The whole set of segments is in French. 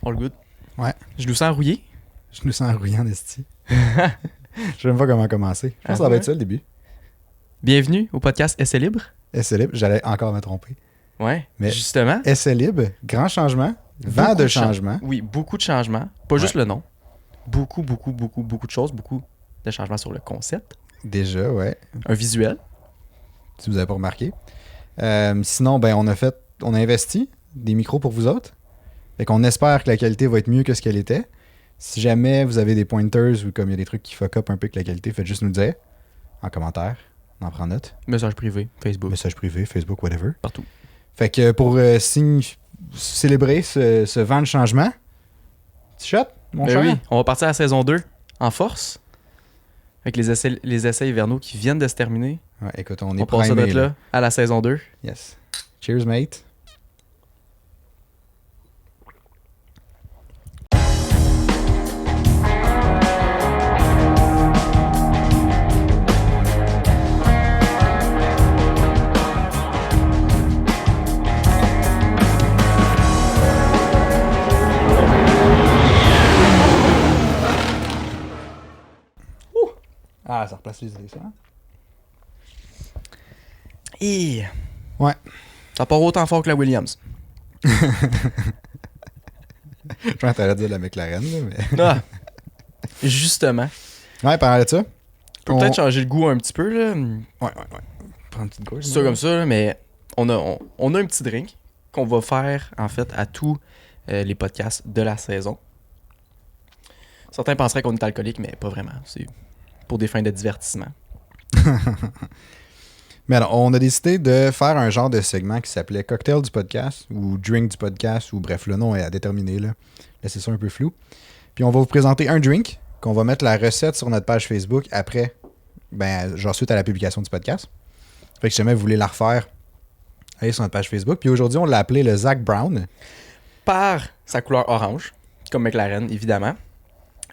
All good. Ouais. Je nous sens rouillé. Je nous sens rouillé en esti. Je sais même pas comment commencer. Je pense que ça va être ça le début. Bienvenue au podcast Essai Libre. Essai libre, j'allais encore me tromper. Ouais, Mais justement. Essai libre, grand changement, vent Beaucoup de de changement. Oui, beaucoup de changements. Pas juste le nom. Beaucoup de choses. Beaucoup de changements sur le concept. Déjà, ouais. Un visuel. Si vous n'avez pas remarqué. Sinon, ben on a investi des micros pour vous autres. Fait qu'on espère que la qualité va être mieux que ce qu'elle était. Si jamais vous avez des pointers ou comme il y a des trucs qui fuck up un peu avec la qualité, faites juste nous le dire en commentaire. On en prend note. Message privé, Facebook. Message privé, Facebook, whatever. Partout. Fait que pour célébrer ce vent de changement, petit shot, mon cher. Oui, on va partir à la saison 2 en force. Avec les essais hivernaux qui viennent de se terminer. Ouais, écoute, on est On passe ça primé, d'être là à la saison 2. Yes. Cheers, mate. Ah, ça replace les idées, ça. Et Ouais. ça part autant fort que la Williams. Je pense que t'allais dire la McLaren, là, mais... Ah, justement. Ouais, parlant de ça. Peut peut-être changer le goût un petit peu, là. Ouais. Prends une petite gauche. C'est ça comme ça, là, mais on a un petit drink qu'on va faire, en fait, à tous les podcasts de la saison. Certains penseraient qu'on est alcoolique, mais pas vraiment. C'est pour des fins de divertissement. Mais alors, on a décidé de faire un genre de segment qui s'appelait Cocktail du podcast ou Drink du podcast ou bref, le nom est à déterminer. Là. Laissez ça un peu flou. Puis on va vous présenter un drink qu'on va mettre la recette sur notre page Facebook après, genre suite à la publication du podcast. Fait que si jamais vous voulez la refaire, allez sur notre page Facebook. Puis aujourd'hui, on l'a appelé le Zach Brown. Par sa couleur orange, comme McLaren, évidemment.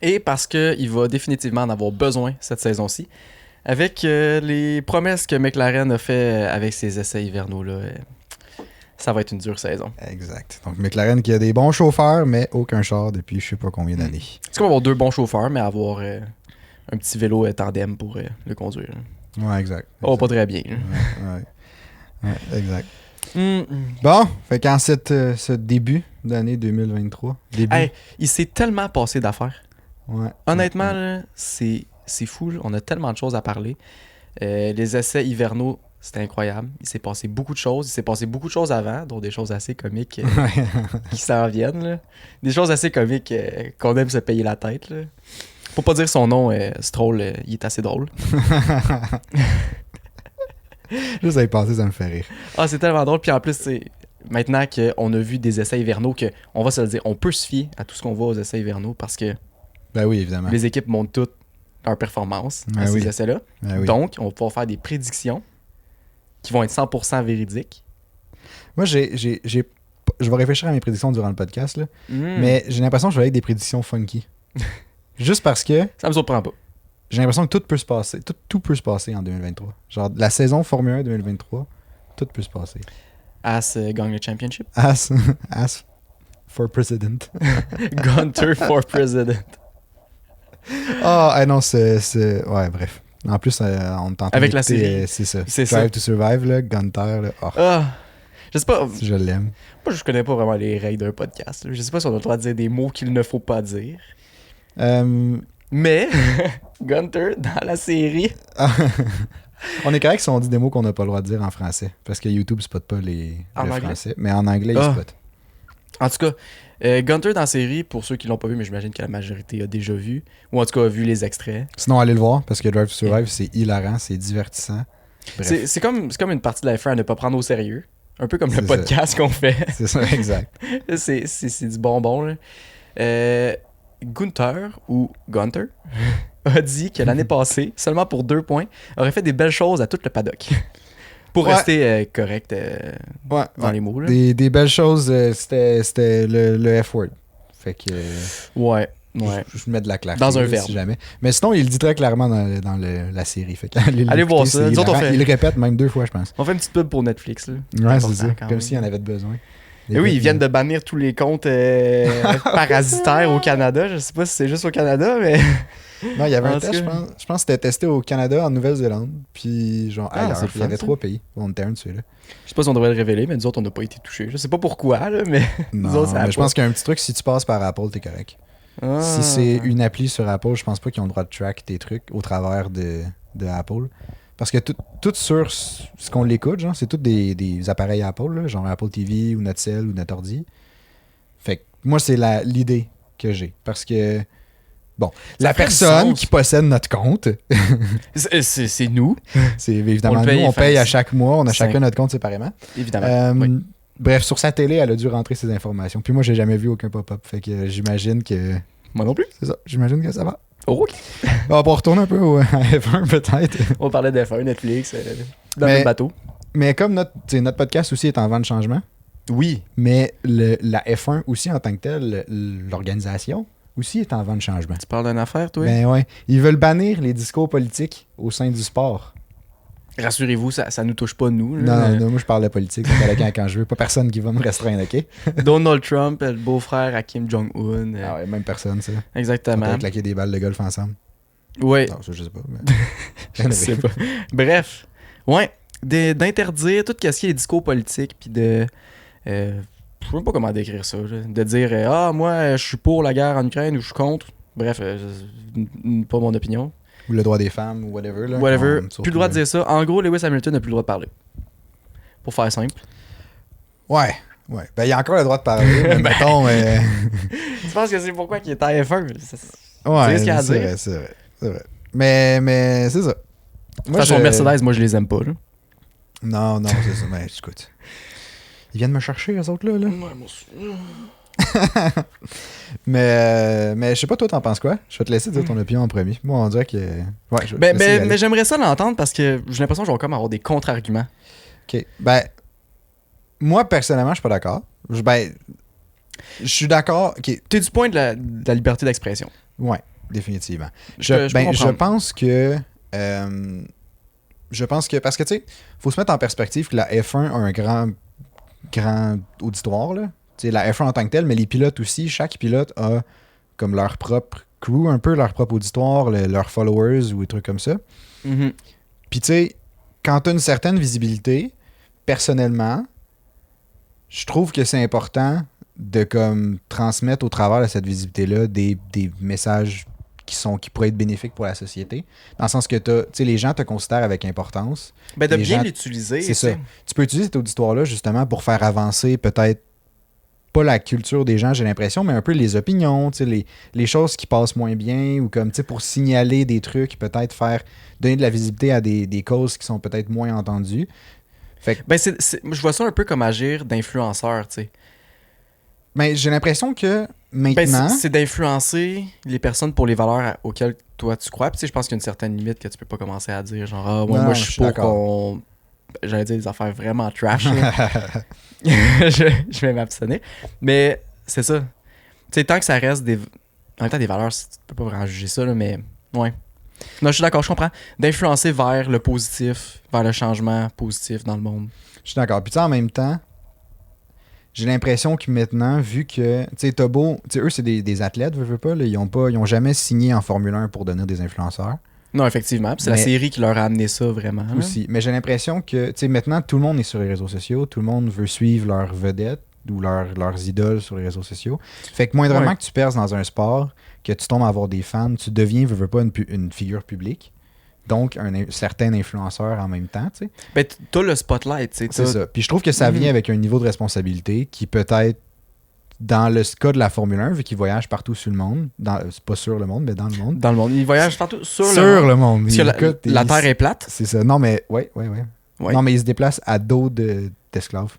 Et parce qu'il va définitivement en avoir besoin cette saison-ci. Avec les promesses que McLaren a fait avec ses essais hivernaux-là, ça va être une dure saison. Exact. Donc McLaren qui a des bons chauffeurs, mais aucun char depuis je sais pas combien d'années. Est-ce qu'on va avoir 2 bons chauffeurs, mais avoir un petit vélo tandem pour le conduire? Ouais, exact. Oh, pas très bien. Ouais, exact. Bon, fait qu'en ce début d'année 2023, Hey, il s'est tellement passé d'affaires. Ouais. Honnêtement, là, c'est fou. Là. On a tellement de choses à parler. Les essais hivernaux, c'était incroyable. Il s'est passé beaucoup de choses. Il s'est passé beaucoup de choses avant, dont des choses assez comiques qui s'en viennent. Là. Des choses assez comiques qu'on aime se payer la tête. Là. Pour pas dire son nom, Stroll, il est assez drôle. Juste à y passer, ça me fait rire. Ah, c'est tellement drôle. Puis en plus, c'est maintenant qu'on a vu des essais hivernaux, on va se le dire, on peut se fier à tout ce qu'on voit aux essais hivernaux parce que Ben oui, évidemment. les équipes montrent toutes leur performance à ces essais-là. Ben oui. Donc, on va pouvoir faire des prédictions qui vont être 100% véridiques. Moi, je vais réfléchir à mes prédictions durant le podcast, là, mais j'ai l'impression que je vais avec des prédictions funky. Juste parce que Ça me surprend pas. j'ai l'impression que tout peut se passer. Tout peut se passer en 2023. Genre, la saison Formule 1 2023, tout peut se passer. As gagne le championship. As for president. Gunter for president. Non, c'est... Ouais, bref. En plus, on est en train Avec la d'écouter, série. c'est ça. C'est Drive ça. to Survive, là, Gunter, là. Oh, Ah, je sais pas. je l'aime. Moi, je connais pas vraiment les règles d'un podcast. Là. Je sais pas si on a le droit de dire des mots qu'il ne faut pas dire. Mais, Gunter, dans la série... On est correct si on dit des mots qu'on n'a pas le droit de dire en français. Parce que YouTube spot pas le anglais? français. Mais en anglais, il spot. En tout cas, Gunter dans la série, pour ceux qui l'ont pas vu, mais j'imagine que la majorité a déjà vu, ou en tout cas a vu les extraits. Sinon, allez le voir, parce que Drive to Survive, c'est hilarant, c'est divertissant. Bref. C'est comme une partie de la F1 à ne pas prendre au sérieux. Un peu comme le C'est podcast qu'on fait. C'est ça, exact. c'est du bonbon. Là. Gunther, ou Gunter, a dit que l'année passée, seulement pour 2 points, aurait fait des belles choses à tout le paddock. Pour rester correct dans les mots. Là. Des belles choses, c'était le F-word. Fait que... Ouais. Je mets de la clarté. Dans un verbe. Si jamais. Mais sinon, il le dit très clairement dans la série. Fait allez voir ça. Il le répète même 2 fois, je pense. On fait une petite pub pour Netflix. Là. Ouais, c'est ça. Quand Comme même. s'il en avait besoin. Et oui, ils viennent de bannir tous les comptes parasitaires au Canada. Je sais pas si c'est juste au Canada, mais... Non, il y avait un test, je pense que c'était testé au Canada, en Nouvelle-Zélande, puis genre ailleurs. Il y avait 3 pays. On était un de ceux-là. Je sais pas si on devrait le révéler, mais nous autres, on n'a pas été touchés. Je sais pas pourquoi, là, mais... Non, nous autres, ça mais je pense qu'il y a un petit truc, si tu passes par Apple, t'es correct. Ah. Si c'est une appli sur Apple, je pense pas qu'ils ont le droit de track tes trucs au travers de Apple. Parce que tout sur ce qu'on l'écoute, genre, c'est tous des appareils Apple, là, genre Apple TV ou notre cell ou notre ordi. Fait que moi, c'est l'idée que j'ai. Parce que, bon, la personne qui possède notre compte, c'est nous. C'est évidemment nous, on paye à chaque mois, on a chacun notre compte séparément. Évidemment. Oui. Bref, sur sa télé, elle a dû rentrer ses informations. Puis moi, j'ai jamais vu aucun pop-up. Fait que j'imagine que... Moi non plus. C'est ça, j'imagine que ça va. Oh, ok. On va retourner un peu à F1 peut-être. On parlait d'F1, Netflix, dans le bateau. Mais comme notre podcast aussi est en vent de changement. Oui. Mais la F1 aussi en tant que telle, l'organisation aussi est en vent de changement. Tu parles d'une affaire, toi? Ben ouais. Ils veulent bannir les discours politiques au sein du sport. Rassurez-vous, ça nous touche pas, nous. Non, moi je parle de politique, quand je veux. Pas personne qui va me restreindre, ok? Donald Trump, le beau-frère à Kim Jong-un. Ah ouais, même personne, ça. Exactement. On peut claquer des balles de golf ensemble. Ouais. Non, ça, je sais pas. Mais... je sais pas. Bref. Ouais. D'interdire tout ce qui est discours politique, puis de... je sais même pas comment décrire ça. Là. De dire moi, je suis pour la guerre en Ukraine ou je suis contre. Bref, pas mon opinion. Ou le droit des femmes, ou whatever. Là, whatever. Plus le droit de dire ça. En gros, Lewis Hamilton n'a plus le droit de parler. Pour faire simple. Ouais. Ben, il y a encore le droit de parler. Mais mettons. Tu penses que c'est pourquoi il est à F1? Ouais, c'est ce qu'il y a à dire. C'est vrai. Mais c'est ça. De toute façon, Mercedes, moi, je les aime pas. Là. Non, c'est ça. Mais écoute. Ils viennent me chercher, eux autres, là. Ouais, moi aussi. mais je sais pas, toi, t'en penses quoi? Je vais te laisser dire ton opinion en premier. Moi, on dirait que... Ouais, mais j'aimerais ça l'entendre parce que j'ai l'impression que je vais comme avoir des contre-arguments. OK. Ben, moi, personnellement, je suis pas d'accord. Je suis d'accord... OK. T'es du point de la liberté d'expression. Ouais, définitivement. Je pense que... Parce que, tu sais, faut se mettre en perspective que la F1 a un grand auditoire, là. T'sais, la F1 en tant que telle, mais les pilotes aussi, chaque pilote a comme leur propre crew, un peu leur propre auditoire, leurs followers ou des trucs comme ça. Mm-hmm. Puis tu sais, quand tu as une certaine visibilité, personnellement, je trouve que c'est important de comme transmettre au travers de cette visibilité-là des messages qui pourraient être bénéfiques pour la société. Dans le sens que les gens te considèrent avec importance. Ben de bien l'utiliser. C'est ça. Tu peux utiliser cet auditoire-là justement pour faire avancer peut-être pas la culture des gens, j'ai l'impression, mais un peu les opinions, les choses qui passent moins bien ou comme pour signaler des trucs, peut-être donner de la visibilité à des causes qui sont peut-être moins entendues. Fait que, je vois ça un peu comme agir d'influenceur, tu sais. Ben, j'ai l'impression que maintenant... c'est d'influencer les personnes pour les valeurs auxquelles toi tu crois. Puis je pense qu'il y a une certaine limite que tu peux pas commencer à dire genre moi je suis pour qu'on... J'allais dire des affaires vraiment trash. je vais m'abstenir. Mais c'est ça. Tu sais, tant que ça reste des... En même temps, des valeurs, tu peux pas vraiment juger ça, là, mais... Ouais. Non, je suis d'accord, je comprends. D'influencer vers le positif, vers le changement positif dans le monde. Je suis d'accord. Puis tu sais, en même temps, j'ai l'impression que maintenant, vu que... Tu sais, t'as beau... Tu sais, eux, c'est des athlètes, veux pas, là, ils ont jamais signé en Formule 1 pour devenir des influenceurs. Non, effectivement. Puis c'est la série qui leur a amené ça, vraiment. Aussi. Mais j'ai l'impression que, tu sais, maintenant, tout le monde est sur les réseaux sociaux. Tout le monde veut suivre leurs vedettes ou leurs idoles sur les réseaux sociaux. Fait que moindrement que tu perces dans un sport, que tu tombes à avoir des fans, tu deviens, veux pas, une figure publique. Donc, un certain influenceur en même temps, tu sais. Ben, t'as le spotlight, tu sais. C'est ça. Puis je trouve que ça vient avec un niveau de responsabilité qui peut-être, dans le cas de la Formule 1, vu qu'ils voyagent partout sur le monde, c'est pas sur le monde, mais dans le monde. Dans le monde. Ils voyagent partout sur le monde. Parce que la Terre est plate. C'est ça. Non, mais, ouais. Non, mais ils se déplacent à dos d'esclaves.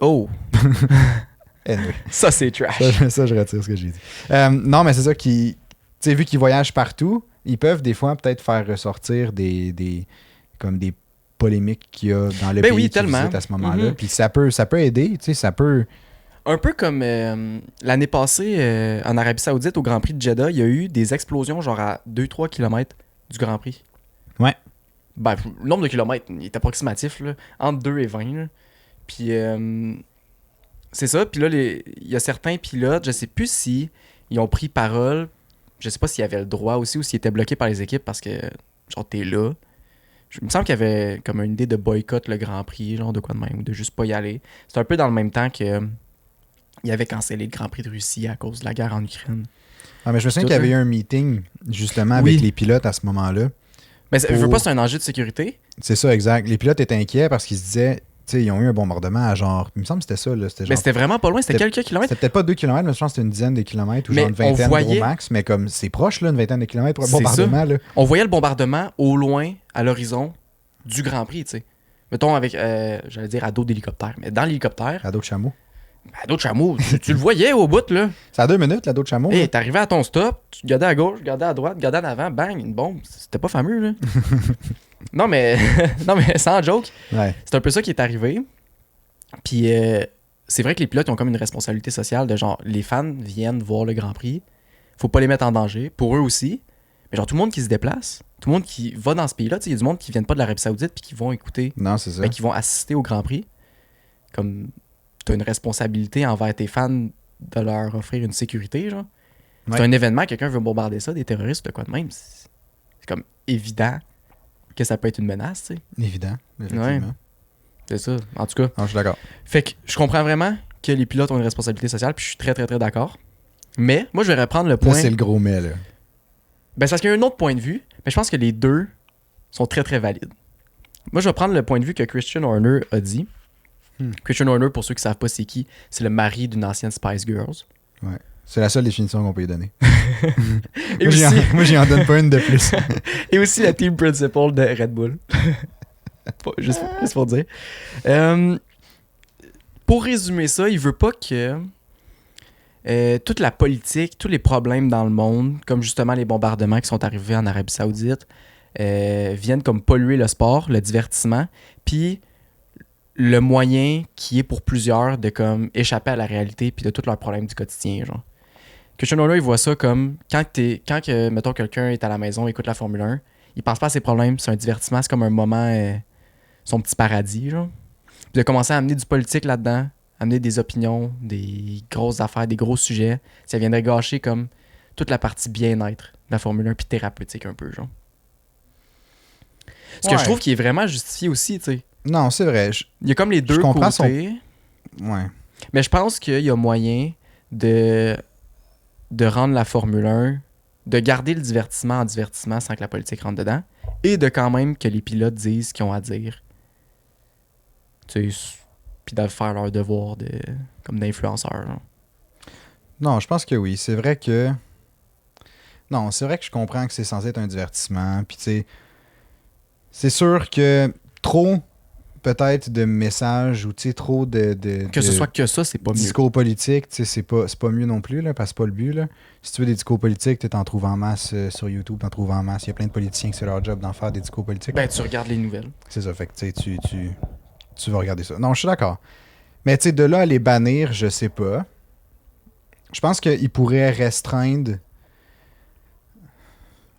Oh! Anyway. Ça, c'est trash. Ça, je retire ce que j'ai dit. Non, mais c'est ça qui... Tu sais, vu qu'ils voyagent partout, ils peuvent des fois peut-être faire ressortir des polémiques qu'il y a dans le pays qu'ils visitent à ce moment-là. Puis ça peut aider, tu sais, ça peut... Un peu comme l'année passée, en Arabie Saoudite, au Grand Prix de Jeddah, il y a eu des explosions genre à 2-3 km du Grand Prix. Ouais. Ben, le nombre de kilomètres il est approximatif, là, entre 2 et 20. Là. Puis c'est ça. Puis là, il y a certains pilotes, je sais plus si ils ont pris parole. Je sais pas s'ils avaient le droit aussi ou s'ils étaient bloqués par les équipes parce que, genre, t'es là. Il me semble qu'il y avait comme une idée de boycott le Grand Prix, genre de quoi de même, ou de juste pas y aller. C'est un peu dans le même temps que il avait cancellé le Grand Prix de Russie à cause de la guerre en Ukraine. Ah, mais je me souviens qu'il y avait eu un meeting, justement, avec les pilotes à ce moment-là. Mais je veux pas, c'est un enjeu de sécurité. C'est ça, exact. Les pilotes étaient inquiets parce qu'ils se disaient, tu sais, ils ont eu un bombardement à genre, il me semble que c'était ça, là. C'était genre, mais c'était vraiment pas loin, c'était quelques kilomètres. C'était peut-être pas 2 km, mais je pense que c'était une dizaine de kilomètres ou genre une vingtaine gros max, mais comme c'est proche, là, une vingtaine de kilomètres pour un bombardement, là. On voyait le bombardement au loin, à l'horizon du Grand Prix, tu sais. Mettons avec, j'allais dire à dos d'hélicoptère, mais dans l'hélicoptère. À dos de chameau. À dos de chameau, tu le voyais au bout, là. C'est à 2 minutes, la dos de chameau. Hey, t'arrivais à ton stop, tu regardais à gauche, regardais à droite, regardais en avant, bang, une bombe. C'était pas fameux, là. non, mais sans joke, c'est un peu ça qui est arrivé. Puis c'est vrai que les pilotes ont comme une responsabilité sociale de genre, les fans viennent voir le Grand Prix, faut pas les mettre en danger, pour eux aussi. Mais genre, tout le monde qui se déplace, tout le monde qui va dans ce pays-là, il y a du monde qui viennent pas de l'Arabie Saoudite puis qui vont écouter, non, c'est ça. Qui vont assister au Grand Prix. Comme, t'as une responsabilité envers tes fans de leur offrir une sécurité, genre. C'est un événement, quelqu'un veut bombarder ça, des terroristes ou de quoi de même. C'est comme évident que ça peut être une menace, tu sais. Évident, effectivement. Ouais. C'est ça, en tout cas. Non, je suis d'accord. Fait que je comprends vraiment que les pilotes ont une responsabilité sociale, puis je suis très, très, très d'accord. Mais, moi, je vais reprendre le point... Là, c'est le gros mais, là. Ben, c'est parce qu'il y a un autre point de vue, mais je pense que les deux sont très, très valides. Moi, je vais prendre le point de vue que Christian Horner a dit. Christian Horner, pour ceux qui ne savent pas c'est qui, c'est le mari d'une ancienne Spice Girls. Ouais. C'est la seule définition qu'on peut y donner. Et moi, j'y en donne pas une de plus. Et aussi la team principal de Red Bull. juste pour dire. Pour résumer ça, il veut pas que toute la politique, tous les problèmes dans le monde, comme justement les bombardements qui sont arrivés en Arabie Saoudite, viennent comme polluer le sport, le divertissement, puis le moyen qui est pour plusieurs de comme échapper à la réalité puis de tous leurs problèmes du quotidien, genre. Christian Horner, il voit ça comme quand que, mettons, quelqu'un est à la maison, écoute la Formule 1, il pense pas à ses problèmes, c'est un divertissement, c'est comme un moment, son petit paradis, genre. Puis de commencer à amener du politique là-dedans, amener des opinions, des grosses affaires, des gros sujets, ça viendrait gâcher comme toute la partie bien-être de la Formule 1 puis thérapeutique un peu, genre. Ce que je trouve qui est vraiment justifié aussi, tu sais. Non, c'est vrai. Il y a comme les deux côtés. Ouais. Mais je pense qu'il y a moyen de rendre la Formule 1, de garder le divertissement en divertissement sans que la politique rentre dedans, et de quand même que les pilotes disent ce qu'ils ont à dire. Tu sais, puis de faire leur devoir comme d'influenceurs. Genre. Non, je pense que oui. C'est vrai que... Non, c'est vrai que je comprends que c'est censé être un divertissement. Puis tu sais, c'est sûr que trop... peut-être de messages ou tu sais trop de ce soit que ça, c'est pas mieux. Discours politique, tu sais c'est pas mieux non plus là, parce que c'est pas le but là. Si tu veux des discours politiques, tu t'en trouves en masse sur YouTube, t'en trouves en masse. Il y a plein de politiciens que c'est leur job d'en faire des discours politiques. Ben tu regardes les nouvelles. C'est ça, fait que tu vas regarder ça. Non, je suis d'accord. Mais tu sais de là à les bannir, je sais pas. Je pense qu'ils pourraient restreindre.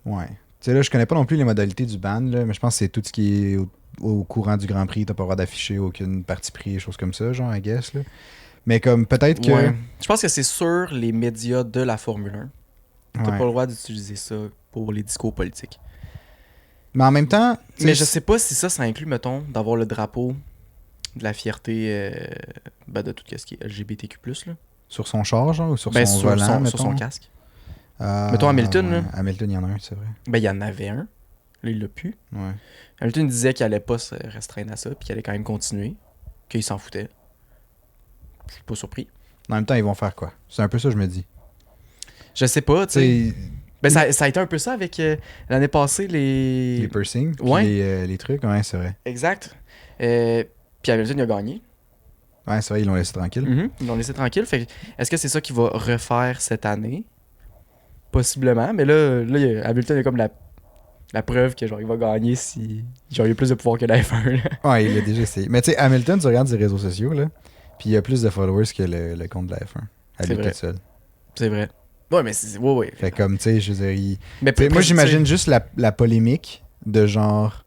Ouais. Tu sais là, je connais pas non plus les modalités du ban là, mais je pense que c'est tout ce qui est au courant du Grand Prix, t'as pas le droit d'afficher aucune partie pris, des choses comme ça, genre, I guess, là. Mais comme, peut-être que... Ouais. Je pense que c'est sur les médias de la Formule 1. T'as pas le droit d'utiliser ça pour les discours politiques. Mais en même temps... Mais je sais pas si ça inclut, mettons, d'avoir le drapeau de la fierté de tout ce qui est LGBTQ+, là. Sur son char, genre, ou sur son volant, sur son casque. Mettons Hamilton, là. Hamilton, il y en a un, c'est vrai. Ben, il y en avait un. Là, il l'a plus. Ouais. Hamilton disait qu'il allait pas se restreindre à ça, puis qu'il allait quand même continuer, qu'il s'en foutait. Je suis pas surpris. En même temps, ils vont faire quoi? C'est un peu ça, je me dis. Je sais pas, tu sais. Ben, ça a été un peu ça avec l'année passée, les piercings, ouais. Les trucs, ouais, c'est vrai. Exact. Puis Hamilton, il a gagné. Ouais, c'est vrai, ils l'ont laissé tranquille. Ils l'ont laissé tranquille. Fait est-ce que c'est ça qu'il va refaire cette année? Possiblement, mais là Hamilton est comme la preuve que genre il va gagner si genre il a plus de pouvoir que la F1 là. Ouais, il l'a déjà essayé. Mais tu sais, Hamilton, tu regardes ses réseaux sociaux là, puis il a plus de followers que le compte de la F1. C'est vrai. Seul. C'est vrai. Ouais, mais c'est ouais. Fait comme tu sais, je veux dire, mais moi j'imagine juste la polémique de genre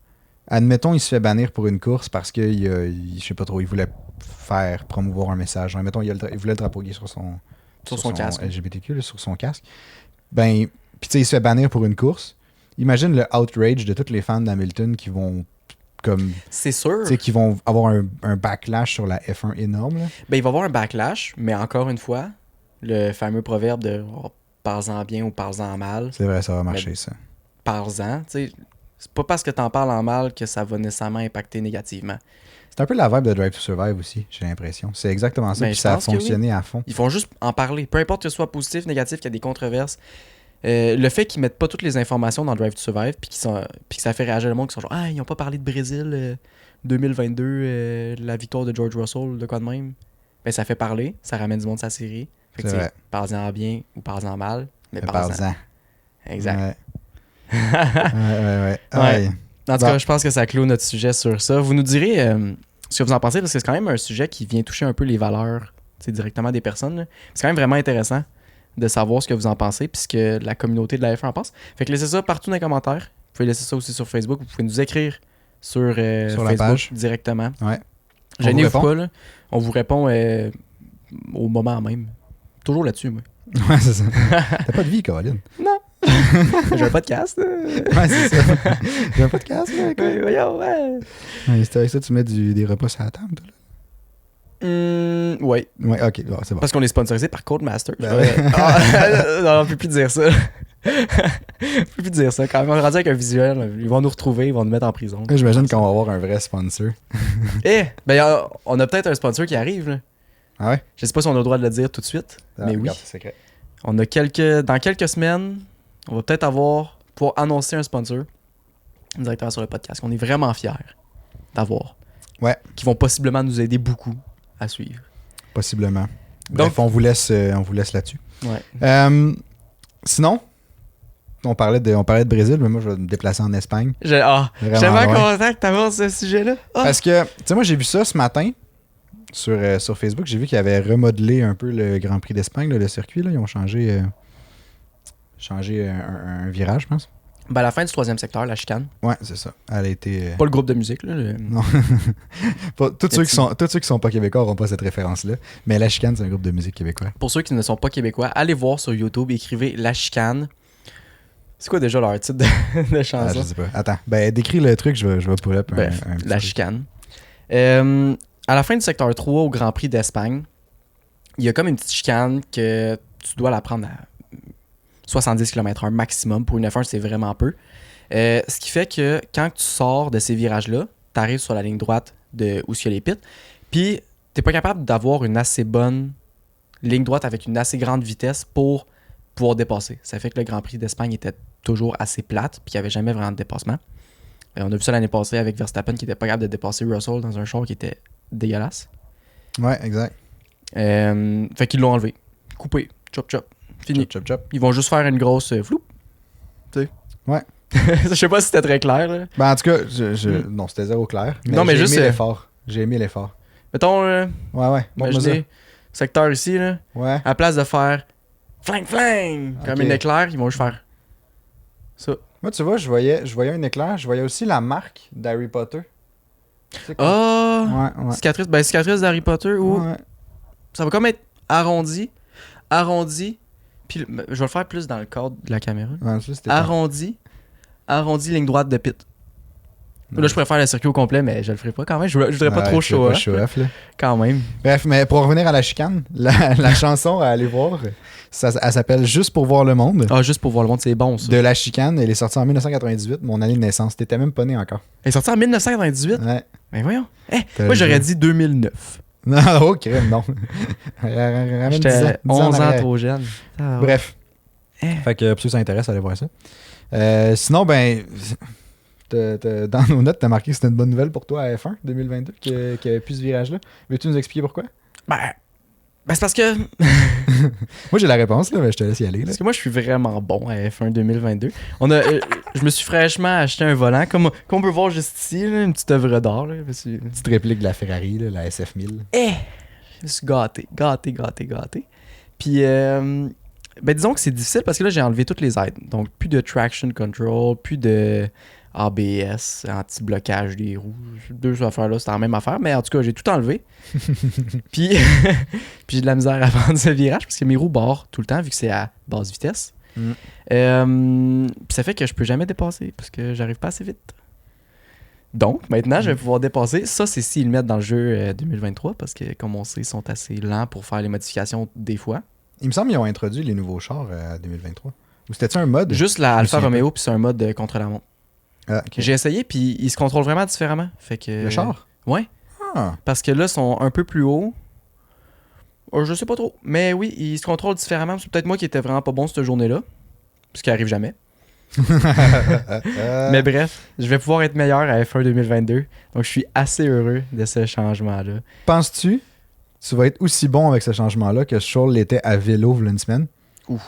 admettons, il se fait bannir pour une course parce que je sais pas trop, il voulait faire promouvoir un message. Admettons, il voulait le drapeau gay sur son casque. LGBTQ, là, sur son casque. Ben, puis tu sais, il se fait bannir pour une course. Imagine le outrage de tous les fans d'Hamilton qui vont comme... C'est sûr. Tu sais, qui vont avoir un backlash sur la F1 énorme. Là. Ben, il va y avoir un backlash, mais encore une fois, le fameux proverbe de parle-en bien ou parle-en mal. C'est vrai, ça va marcher, ça. Parle-en. Tu sais, c'est pas parce que t'en parles en mal que ça va nécessairement impacter négativement. C'est un peu la vibe de Drive to Survive aussi, j'ai l'impression. C'est exactement ça, Ben, puis ça a fonctionné à fond. Ils font juste en parler. Peu importe que ce soit positif, négatif, qu'il y a des controverses. Le fait qu'ils mettent pas toutes les informations dans Drive to Survive puis que ça fait réagir le monde qui sont genre ils ont pas parlé de Brésil 2022 la victoire de George Russell de quoi de même, ben ça fait parler, ça ramène du monde à sa série. Fait que parle-en bien ou parle-en mal, mais parle-en. Exact. Ouais. En tout cas, je pense que ça clôt notre sujet sur ça. Vous nous direz ce que vous en pensez, parce que c'est quand même un sujet qui vient toucher un peu les valeurs directement des personnes, là. C'est quand même vraiment intéressant de savoir ce que vous en pensez, puisque la communauté de la F1 en pense. Fait que laissez ça partout dans les commentaires. Vous pouvez laisser ça aussi sur Facebook. Vous pouvez nous écrire sur Facebook la page directement. Ouais. Gênez-vous pas, là. On vous répond au moment même. Toujours là-dessus, moi. Ouais, c'est ça. T'as pas de vie, Colin. Non. J'ai un podcast. Ouais, c'est ça. J'ai un podcast, là. Voyons, ouais. C'est avec ça tu mets des repas sur la table, toi, là? Ouais. Ouais, ok, bon, c'est bon. Parce qu'on est sponsorisé par Codemasters. Ben ouais. Non, on peut plus dire ça. On peut plus dire ça. Quand on est rendu avec un visuel, ils vont nous retrouver, ils vont nous mettre en prison. J'imagine qu'on va avoir un vrai sponsor. Ben on a peut-être un sponsor qui arrive, là. Ah ouais? Je sais pas si on a le droit de le dire tout de suite, mais oui. C'est secret. On a dans quelques semaines, on va peut-être pour annoncer un sponsor directement sur le podcast qu'on est vraiment fiers d'avoir. Ouais. Qui vont possiblement nous aider beaucoup à suivre. Possiblement. Bref, on vous laisse là-dessus. Ouais. Sinon, on parlait de Brésil, mais moi je vais me déplacer en Espagne. Je suis tellement content que tu abordes ce sujet-là. Parce que, tu sais, moi j'ai vu ça ce matin sur Facebook. J'ai vu qu'ils avaient remodelé un peu le Grand Prix d'Espagne, là, le circuit. Là. Ils ont changé un virage, je pense. Ben à la fin du 3e secteur, la chicane. Ouais, c'est ça. Elle a été... Pas le groupe de musique, là. Non. tous ceux qui sont pas québécois n'auront pas cette référence-là. Mais la chicane, c'est un groupe de musique québécois. Pour ceux qui ne sont pas québécois, allez voir sur YouTube, écrivez La Chicane. C'est quoi déjà leur titre de chanson? Je sais pas. Attends, décris le truc, je vais pull up un La Chicane. À la fin du secteur 3 au Grand Prix d'Espagne, il y a comme une petite chicane que tu dois la prendre à 70 km/h maximum. Pour une F1, c'est vraiment peu. Ce qui fait que quand tu sors de ces virages-là, tu arrives sur la ligne droite de où il y a les pits, puis t'es pas capable d'avoir une assez bonne ligne droite avec une assez grande vitesse pour pouvoir dépasser. Ça fait que le Grand Prix d'Espagne était toujours assez plate, puis il n'y avait jamais vraiment de dépassement. On a vu ça l'année passée avec Verstappen qui était pas capable de dépasser Russell dans un char qui était dégueulasse. Ouais, exact. Fait qu'ils l'ont enlevé. Coupé. Chop, chop. Fini. Chop, chop. Ils vont juste faire une grosse floupe. Tu sais. Ouais. Je sais pas si c'était très clair, là. En tout cas, non, c'était zéro clair. Mais juste aimé l'effort. J'ai aimé l'effort. Mettons, ouais. Imaginez, secteur ici, là. Ouais. À la place de faire fling, fling, comme une éclair, ils vont juste faire ça. Moi, tu vois, je voyais un éclair. Je voyais aussi la marque d'Harry Potter. Ouais. Cicatrice d'Harry Potter où ça va comme être arrondi, puis je vais le faire plus dans le cadre de la caméra. Ouais, ça, arrondi, ligne droite de pit. Là, je pourrais faire le circuit au complet, mais je le ferai pas quand même. Je voudrais pas trop show off. Quand même. Bref, mais pour revenir à la chicane, la chanson à aller voir, elle s'appelle Juste pour voir le monde. Ah, Juste pour voir le monde, c'est bon ça. De la chicane, elle est sortie en 1998, mon année de naissance. T'étais même pas né encore. Elle est sortie en 1998? Ouais. Mais voyons. Moi, j'aurais dit 2009. Non, ok, non. J'étais 11 ans trop jeune. Bref. Fait que, pour ceux qui s'intéressent, allez voir ça. Sinon, dans nos notes, t'as marqué que c'était une bonne nouvelle pour toi à F1 2022 qu'il n'y avait plus ce virage-là. Veux-tu nous expliquer pourquoi? C'est parce que... Moi, j'ai la réponse, là, mais je te laisse y aller. Là. Parce que moi, je suis vraiment bon à F1 2022. Je me suis fraîchement acheté un volant, comme on peut voir juste ici, là, une petite œuvre d'art. Là, une petite réplique de la Ferrari, là, la SF1000. Je me suis gâté. Puis, disons que c'est difficile parce que là, j'ai enlevé toutes les aides. Donc, plus de traction control, plus de ABS, anti-blocage des roues. Deux affaires-là, c'était la même affaire, mais en tout cas, j'ai tout enlevé. Puis, puis j'ai de la misère à prendre ce virage parce que mes roues barrent tout le temps vu que c'est à basse vitesse. Puis ça fait que je peux jamais dépasser parce que j'arrive pas assez vite. Donc, maintenant, je vais pouvoir dépasser. Ça, c'est s'ils le mettent dans le jeu 2023 parce que, comme on sait, ils sont assez lents pour faire les modifications des fois. Il me semble qu'ils ont introduit les nouveaux chars à 2023. Ou c'était-tu un mode? Juste la Alfa Romeo, puis c'est un mode de contre-la-montre. Ah, ok. J'ai essayé, puis ils se contrôlent vraiment différemment. Fait que, Le char? Ouais. Ah. Parce que là, ils sont un peu plus hauts. Je sais pas trop. Mais oui, ils se contrôlent différemment. C'est peut-être moi qui étais vraiment pas bon cette journée-là. Ce qui arrive jamais. Mais bref, je vais pouvoir être meilleur à F1 2022. Donc, je suis assez heureux de ce changement-là. Penses-tu tu vas être aussi bon avec ce changement-là que Stroll l'était à vélo v'là une semaine? Ouf.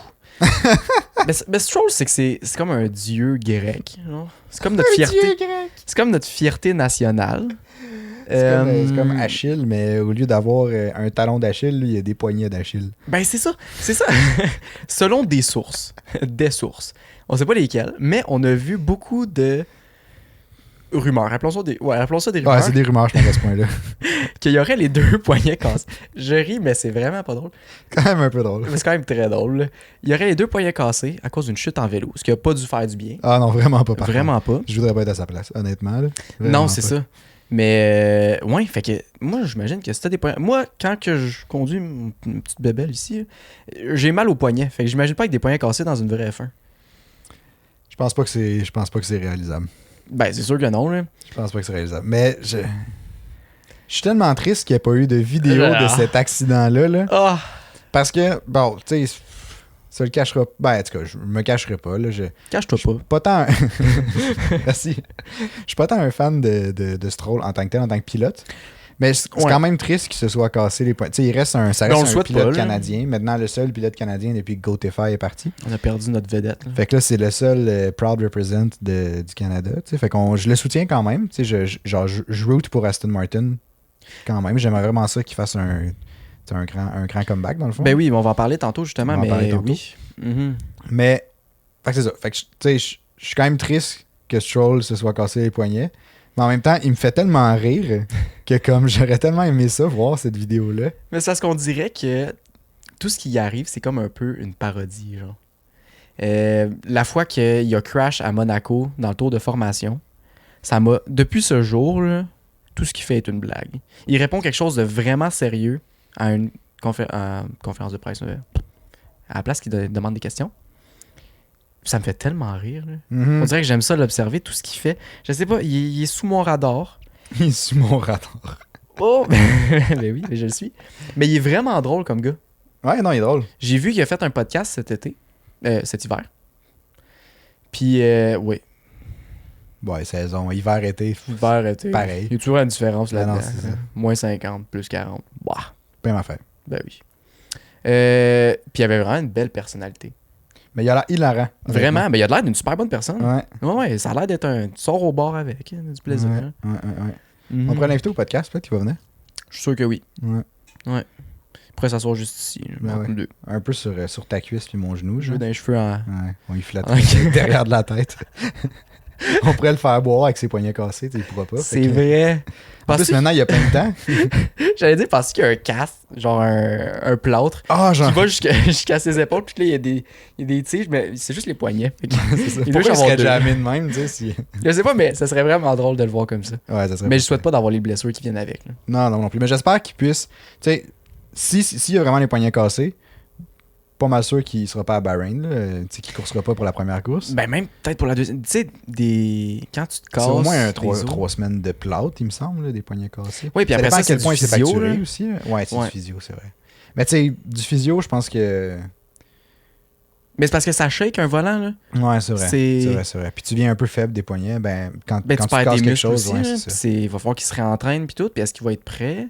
mais Stroll, c'est que c'est comme un dieu grec. Genre. C'est comme notre fierté. C'est comme notre fierté nationale. C'est comme Achille, mais au lieu d'avoir un talon d'Achille, lui, il y a des poignets d'Achille. Ben, c'est ça. C'est ça. Selon des sources. On sait pas lesquelles, mais on a vu beaucoup de rumeurs. Appelons ça des rumeurs. Ouais, c'est des rumeurs, je pense, à ce point-là. Qu'il y aurait les deux poignets cassés. Je ris, mais c'est vraiment pas drôle. Quand même un peu drôle. Mais c'est quand même très drôle. Là. Il y aurait les deux poignets cassés à cause d'une chute en vélo, ce qui a pas dû faire du bien. Ah non, vraiment pas. Vraiment pas. Je voudrais pas être à sa place, honnêtement. Là. Vraiment Non, c'est pas. ça. Mais, ouais, fait que moi, j'imagine que c'était des poignets. Moi, quand que je conduis une petite bébelle ici, j'ai mal aux poignets. Fait que j'imagine pas avec des poignets cassés dans une vraie F1. Je pense pas que c'est réalisable. Ben, c'est sûr que non, là. Je pense pas que c'est réalisable. Mais je suis tellement triste qu'il n'y ait pas eu de vidéo de cet accident-là. Là. Ah! Parce que, bon, tu sais, ça le cachera. Ben, en tout cas, je me cacherai pas. Là. Cache-toi Je suis pas tant. Merci. Je suis pas tant un fan de Stroll en tant que tel, en tant que pilote. Mais c'est quand même triste qu'il se soit cassé les points. Tu sais, ça reste un pilote canadien. Maintenant, le seul pilote canadien depuis que GoTFI est parti. On a perdu notre vedette. Là. Fait que là, c'est le seul proud represent du Canada. T'sais. Fait qu'on je le soutiens quand même. Je root pour Aston Martin quand même. J'aimerais vraiment ça qu'il fasse un grand comeback dans le fond. Ben oui, on va en parler tantôt justement. Oui. Mm-hmm. Mais, fait que c'est ça. Fait que, tu sais, je suis quand même triste que Stroll se soit cassé les poignets. Mais en même temps, il me fait tellement rire que comme j'aurais tellement aimé ça, voir cette vidéo-là. Mais c'est parce qu'on dirait que tout ce qui y arrive, c'est comme un peu une parodie, genre. La fois qu'il y a crash à Monaco dans le tour de formation, ça m'a... Depuis ce jour, là, tout ce qu'il fait est une blague. Il répond quelque chose de vraiment sérieux à une conférence de presse, à la place qu'il demande des questions. Ça me fait tellement rire. Là. Mm-hmm. On dirait que j'aime ça l'observer, tout ce qu'il fait. Je sais pas, il est sous mon radar. Il est sous mon radar. Oh! Ben oui, mais je le suis. Mais il est vraiment drôle comme gars. Ouais, non, il est drôle. J'ai vu qu'il a fait un podcast cet hiver. Puis, oui. Ouais, saison, hiver, été. Hiver, été. Pareil. Il y a toujours une différence là-dedans. Non, c'est ça. Moins 50, plus 40. Bah. Pas ma fait. Ben oui. Puis il avait vraiment une belle personnalité. Mais il a l'air hilarant. Vraiment, mais il a l'air d'une super bonne personne. Ouais. Ouais, ça a l'air d'être un... Tu sors au bar avec, hein, du plaisir. Ouais, hein. ouais. Mm-hmm. On pourrait l'inviter au podcast, peut-être qu'il va venir. Je suis sûr que oui. Ouais. Il pourrait s'asseoir juste ici. Ben entre ouais. nous deux. Un peu sur ta cuisse puis mon genou. Je veux Genre. dans les cheveux en... Ouais, on y flatte Ok. derrière de la tête. On pourrait le faire boire avec ses poignets cassés, il pourra pas. C'est vrai. En plus, maintenant, il y a plein de temps. J'allais dire parce qu'il y a un casque, genre un plâtre, Ah, genre. qui va jusqu'à ses épaules, puis là, il y a des tiges, mais c'est juste les poignets. Fait que- C'est ça. il doit Pourquoi il avoir serait deux. jamais de même, tu sais, si... Je sais pas, mais ça serait vraiment drôle de le voir comme ça. Ouais, ça serait Mais je souhaite pas d'avoir les blessures qui viennent avec. Là. Non plus. Mais j'espère qu'il puisse... Tu sais, s'il y a vraiment les poignets cassés, pas mal sûr qu'il sera pas à Bahreïn, là, tu sais, qu'il coursera pas pour la première course. Ben même peut-être pour la deuxième. Tu sais, quand tu te casses. C'est au moins les os. 3 semaines de plâtre, il me semble, là, des poignets cassés. Oui, puis Ça après dépend ça, à quel c'est point du c'est physio, facturé là. aussi. Ouais, c'est Ouais. du physio, c'est vrai. Mais tu sais, du physio, je pense que... Mais c'est parce que ça shake un volant, là. Ouais, c'est vrai. C'est- C'est vrai. Puis tu viens un peu faible des poignets, quand Ben tu tu perds casses tes quelque muscles chose, aussi. ouais, là, c'est ça. puis il va falloir qu'il se réentraîne, puis tout. Puis est-ce qu'il va être prêt?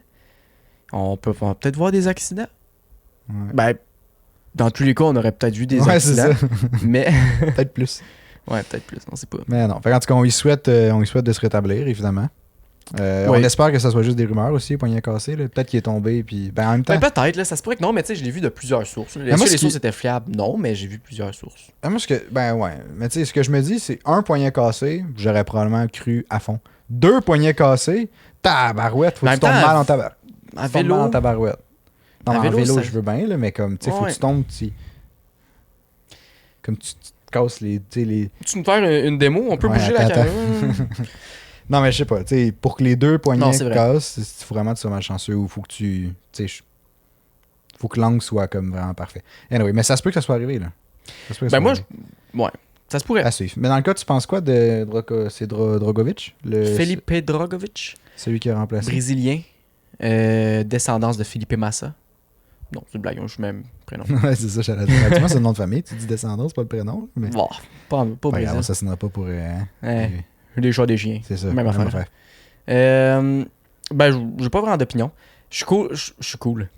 On va peut-être voir des accidents. Ouais. Ben, dans tous les cas, on aurait peut-être vu des Ouais, c'est accidents. ça. Mais. Peut-être plus. Ouais, peut-être plus, on sait pas. Mais non. Fait, en tout cas, on lui souhaite de se rétablir, évidemment. On espère que ça soit juste des rumeurs aussi, poignet cassé. Là. Peut-être qu'il est tombé. Puis... Ben, en même temps. Ben, peut-être, là, ça se pourrait que non, mais tu sais, je l'ai vu de plusieurs sources. Est-ce que les sources étaient fiables? Non, mais j'ai vu plusieurs sources. Moi, ben ouais. Mais tu sais, ce que je me dis, c'est un poignet cassé, j'aurais probablement cru à fond. 2 poignets cassés, tabarouette, faut que tu tombes mal en tabarouette. En vélo. En tabarouette. Non, en vélo, ça... je veux bien, là, mais comme, tu sais, faut que tu tombes, comme tu te casses les. Tu nous faire une démo, on peut bouger la caméra. Non, mais je sais pas, tu sais, pour que les 2 poignets cassent, il faut vraiment que tu sois malchanceux ou faut que tu. Tu sais, faut que l'angle soit comme vraiment parfait. Anyway, mais ça se peut que ça soit arrivé, là. Ben, moi, ouais, ça se pourrait. À suivre. Mais dans le cas, tu penses quoi de Drogovic Felipe Drogovic. Celui qui a remplacé. Brésilien. Descendance de Felipe Massa. Non, c'est une blague, je suis même prénom. Ouais, c'est ça, j'allais dire. Pratiquement, c'est le nom de famille. Tu dis descendance, pas le prénom. Mais... Bon, pas grave, ça ne pas pour. Les choix des chiens. C'est ça. Même affaire. Ben, j'ai pas vraiment d'opinion. Je suis cool. Je suis cool.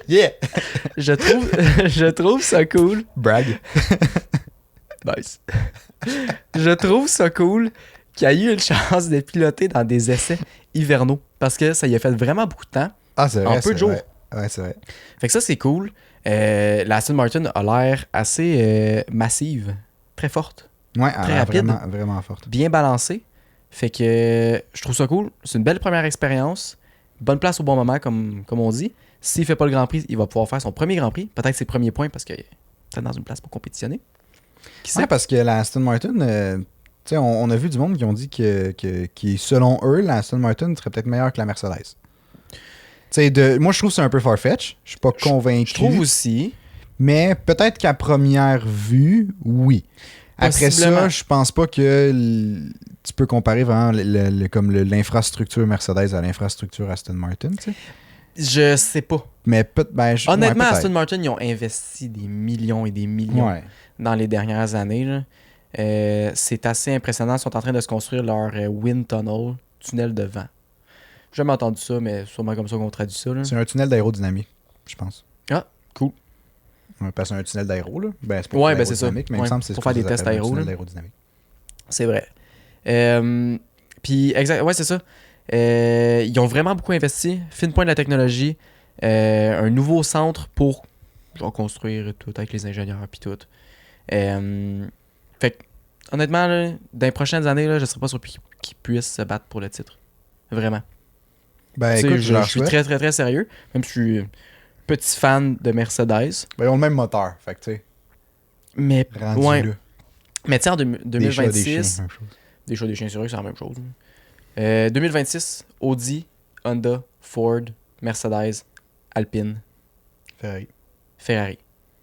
Yeah! Je trouve ça cool. Brag. Nice. Je trouve ça cool qu'il a eu une chance de piloter dans des essais hivernaux. Parce que ça y a fait vraiment beaucoup de temps. Ah, c'est vrai. En peu de jours. Ouais, c'est vrai. Fait que ça, c'est cool. La Aston Martin a l'air assez massive. Très forte. Ouais, très rapide. Vraiment, vraiment forte. Bien balancée. Fait que je trouve ça cool. C'est une belle première expérience. Bonne place au bon moment, comme on dit. S'il fait pas le Grand Prix, il va pouvoir faire son premier Grand Prix. Peut-être ses premiers points parce qu'il est dans une place pour compétitionner. Qui sait? Parce que la Aston Martin, on a vu du monde qui ont dit que selon eux, la Aston Martin serait peut-être meilleure que la Mercedes. Moi, je trouve que c'est un peu farfetch. Je suis pas convaincu. Je trouve aussi. Mais peut-être qu'à première vue, oui. Après ça, je pense pas que tu peux comparer vraiment comme l'infrastructure Mercedes à l'infrastructure Aston Martin. T'sais. Je sais pas. Mais honnêtement, Aston Martin, ils ont investi des millions et des millions dans les dernières années. Là. C'est assez impressionnant. Ils sont en train de se construire leur wind tunnel de vent. J'ai jamais entendu ça, mais sûrement comme ça qu'on traduit ça. Là. C'est un tunnel d'aérodynamique, je pense. Ah, cool. Parce que c'est un tunnel d'aéro, là. Ben, c'est pas c'est ça. Mais il me semble que c'est pour faire des tests aéro. C'est vrai. Puis, ouais, c'est ça. Ils ont vraiment beaucoup investi. Fine pointe de la technologie. Un nouveau centre pour construire tout avec les ingénieurs puis tout. Fait que, honnêtement, là, dans les prochaines années, là, je ne serais pas surpris qu'ils puissent se battre pour le titre. Vraiment. Ben, écoute, je suis très, très, très sérieux. Même si je suis petit fan de Mercedes. Ben, ils ont le même moteur. Fait que, tu sais. Mais, ouais. Là. Mais, tu sais, en 2026. Des chats, des chiens, c'est vrai que c'est la même chose. 2026, Audi, Honda, Ford, Mercedes, Alpine, Ferrari.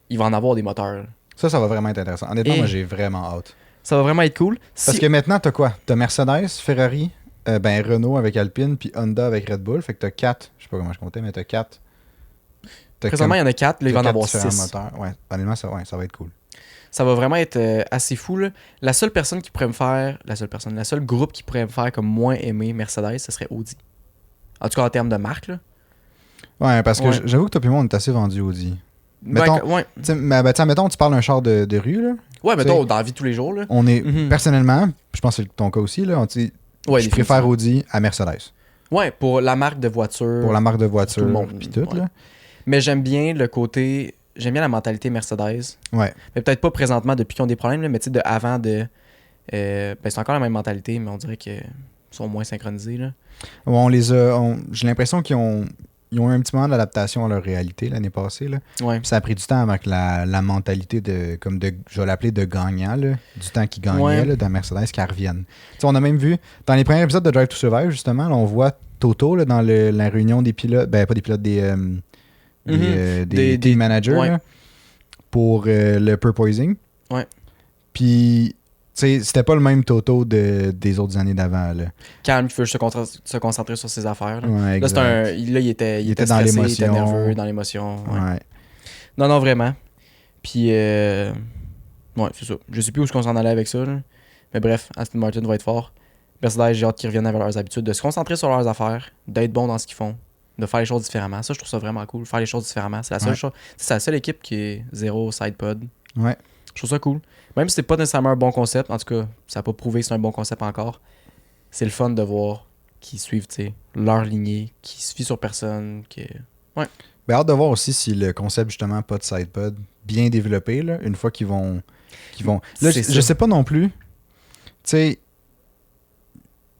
Il va en avoir des moteurs. Ça va vraiment être intéressant. Honnêtement, moi, j'ai vraiment hâte. Ça va vraiment être cool. Parce que maintenant, t'as quoi? T'as Mercedes, Ferrari, Renault avec Alpine, puis Honda avec Red Bull. Fait que t'as 4. Je sais pas comment je comptais, mais t'as 4. Présentement, il y en a 4. Là, il va en avoir 6. Ouais, honnêtement, ça va être cool. Ça va vraiment être assez fou. Là. La seule personne qui pourrait me faire... La seule groupe qui pourrait me faire comme moins aimer Mercedes, ce serait Audi. En tout cas, en termes de marque. Là. Ouais, parce que j'avoue que toi et moi, on est assez vendu Audi. Mettons, mettons, tu parles d'un char de rue. Là. Ouais, mettons, dans la vie de tous les jours. Là. On est, personnellement, je pense que c'est ton cas aussi, là, je préfère Audi à Mercedes. Ouais, pour la marque de voiture. Pour la marque de voiture, puis tout. Ouais. Là. Mais j'aime bien le côté... J'aime bien la mentalité Mercedes. Ouais. Mais peut-être pas présentement depuis qu'ils ont des problèmes, là, mais tu sais, de avant de... c'est encore la même mentalité, mais on dirait qu'ils sont moins synchronisés. Là. Ouais, j'ai l'impression qu'ils ont eu un petit moment d'adaptation à leur réalité l'année passée. Là. Ouais. Puis ça a pris du temps avec la mentalité je vais l'appeler de gagnant, là, du temps qu'ils gagnaient là, dans Mercedes, qui reviennent. T'sais, on a même vu, dans les premiers épisodes de Drive to Survive, justement, là, on voit Toto là, dans la réunion des pilotes, pas des pilotes, des team managers là, pour le porpoising. Ouais. Puis, tu sais, c'était pas le même Toto des autres années d'avant. Là. Calme, il veut se concentrer sur ses affaires. Là, ouais, là il était dans stressé, l'émotion. il était nerveux, dans l'émotion. Ouais. Non, vraiment. Puis, ouais, c'est ça. Je sais plus où est-ce qu'on s'en allait avec ça. Là. Mais bref, Aston Martin va être fort. Mercedes, j'ai hâte qu'ils reviennent avec leurs habitudes, de se concentrer sur leurs affaires, d'être bons dans ce qu'ils font, de faire les choses différemment. Ça, je trouve ça vraiment cool. Faire les choses différemment. C'est la seule chose. C'est la seule équipe qui est zéro sidepod. Ouais. Je trouve ça cool. Même si c'est pas nécessairement un bon concept, en tout cas, ça n'a pas prouvé que c'est un bon concept encore. C'est le fun de voir qu'ils suivent, tu sais, leur lignée, qui se fie sur personne, que... Ouais. Ben, hâte de voir aussi si le concept, justement, pas de sidepod, bien développé, là, une fois qu'ils vont... Là, je sais pas non plus. Tu sais,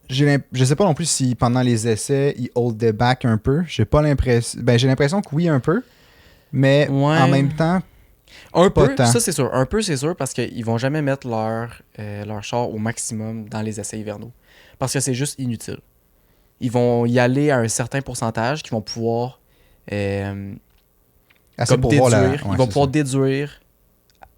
je sais pas non plus si pendant les essais, ils holdaient back un peu. J'ai pas l'impression... Ben, j'ai l'impression que oui, un peu. Mais en même temps, un pas peu, tant. ça c'est sûr. Un peu, c'est sûr, parce qu'ils vont jamais mettre leur char au maximum dans les essais hivernaux. Parce que c'est juste inutile. Ils vont y aller à un certain pourcentage qu'ils vont pouvoir... assez comme pour déduire, voir la... ils vont pouvoir déduire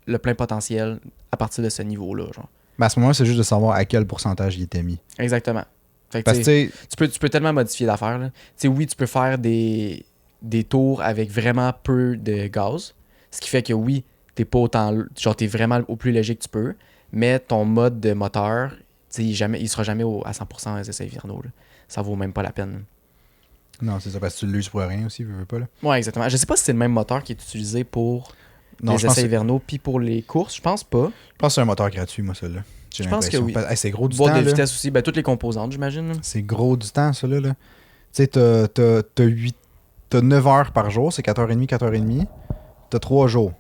le plein potentiel à partir de ce niveau-là. Genre. Ben, à ce moment-là, c'est juste de savoir à quel pourcentage il était mis. Exactement. Fait que, Parce que, tu peux tellement modifier l'affaire. Là. Oui, tu peux faire des tours avec vraiment peu de gaz. Ce qui fait que oui, t'es pas autant. Genre, t'es vraiment au plus léger que tu peux. Mais ton mode de moteur, il sera jamais à 100% des essais hivernaux. Là. Ça vaut même pas la peine. non, c'est ça, parce que tu l'uses pour rien aussi, veux pas, là. Ouais, exactement. Je sais pas si c'est le même moteur qui est utilisé pour Non, les essais hivernaux puis pour les courses. Je pense pas. Je pense que c'est un moteur gratuit, moi, ça, là. Je pense que oui. C'est gros du Boîte temps, de là. vitesse aussi. Ben, toutes les composantes, j'imagine. C'est gros du temps, ça, là. Tu sais, t'as 9 heures par jour, c'est 4h30, 4h30. T'as 3 jours.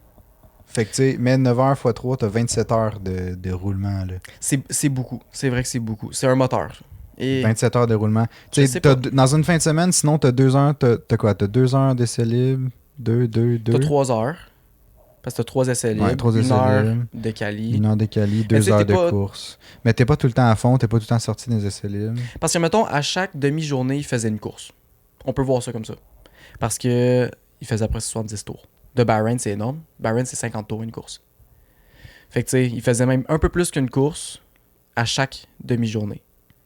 Fait que, tu sais, mets 9 heures x 3, t'as 27 heures de roulement, là. C'est beaucoup. C'est vrai que c'est beaucoup. C'est un moteur. Et 27 heures de roulement. Tu sais, pas. dans une fin de semaine, sinon, t'as 2 heures, t'as quoi? T'as 2 heures d'essai libre, 2. T'as 3 heures. Parce que t'as 3 essais libres, Ouais, 3 essais 1 heure libres. de quali. 1 heure de quali, 2 heures de course. Mais t'es pas tout le temps à fond, t'es pas tout le temps sorti des essais libres. Parce que, mettons, à chaque demi-journée, il faisait une course. On peut voir ça comme ça. Parce que il faisait après 70 tours. De Bahreïn, c'est énorme. Bahreïn, c'est 50 tours une course. Fait que, tu sais, il faisait même un peu plus qu'une course à chaque demi-journée.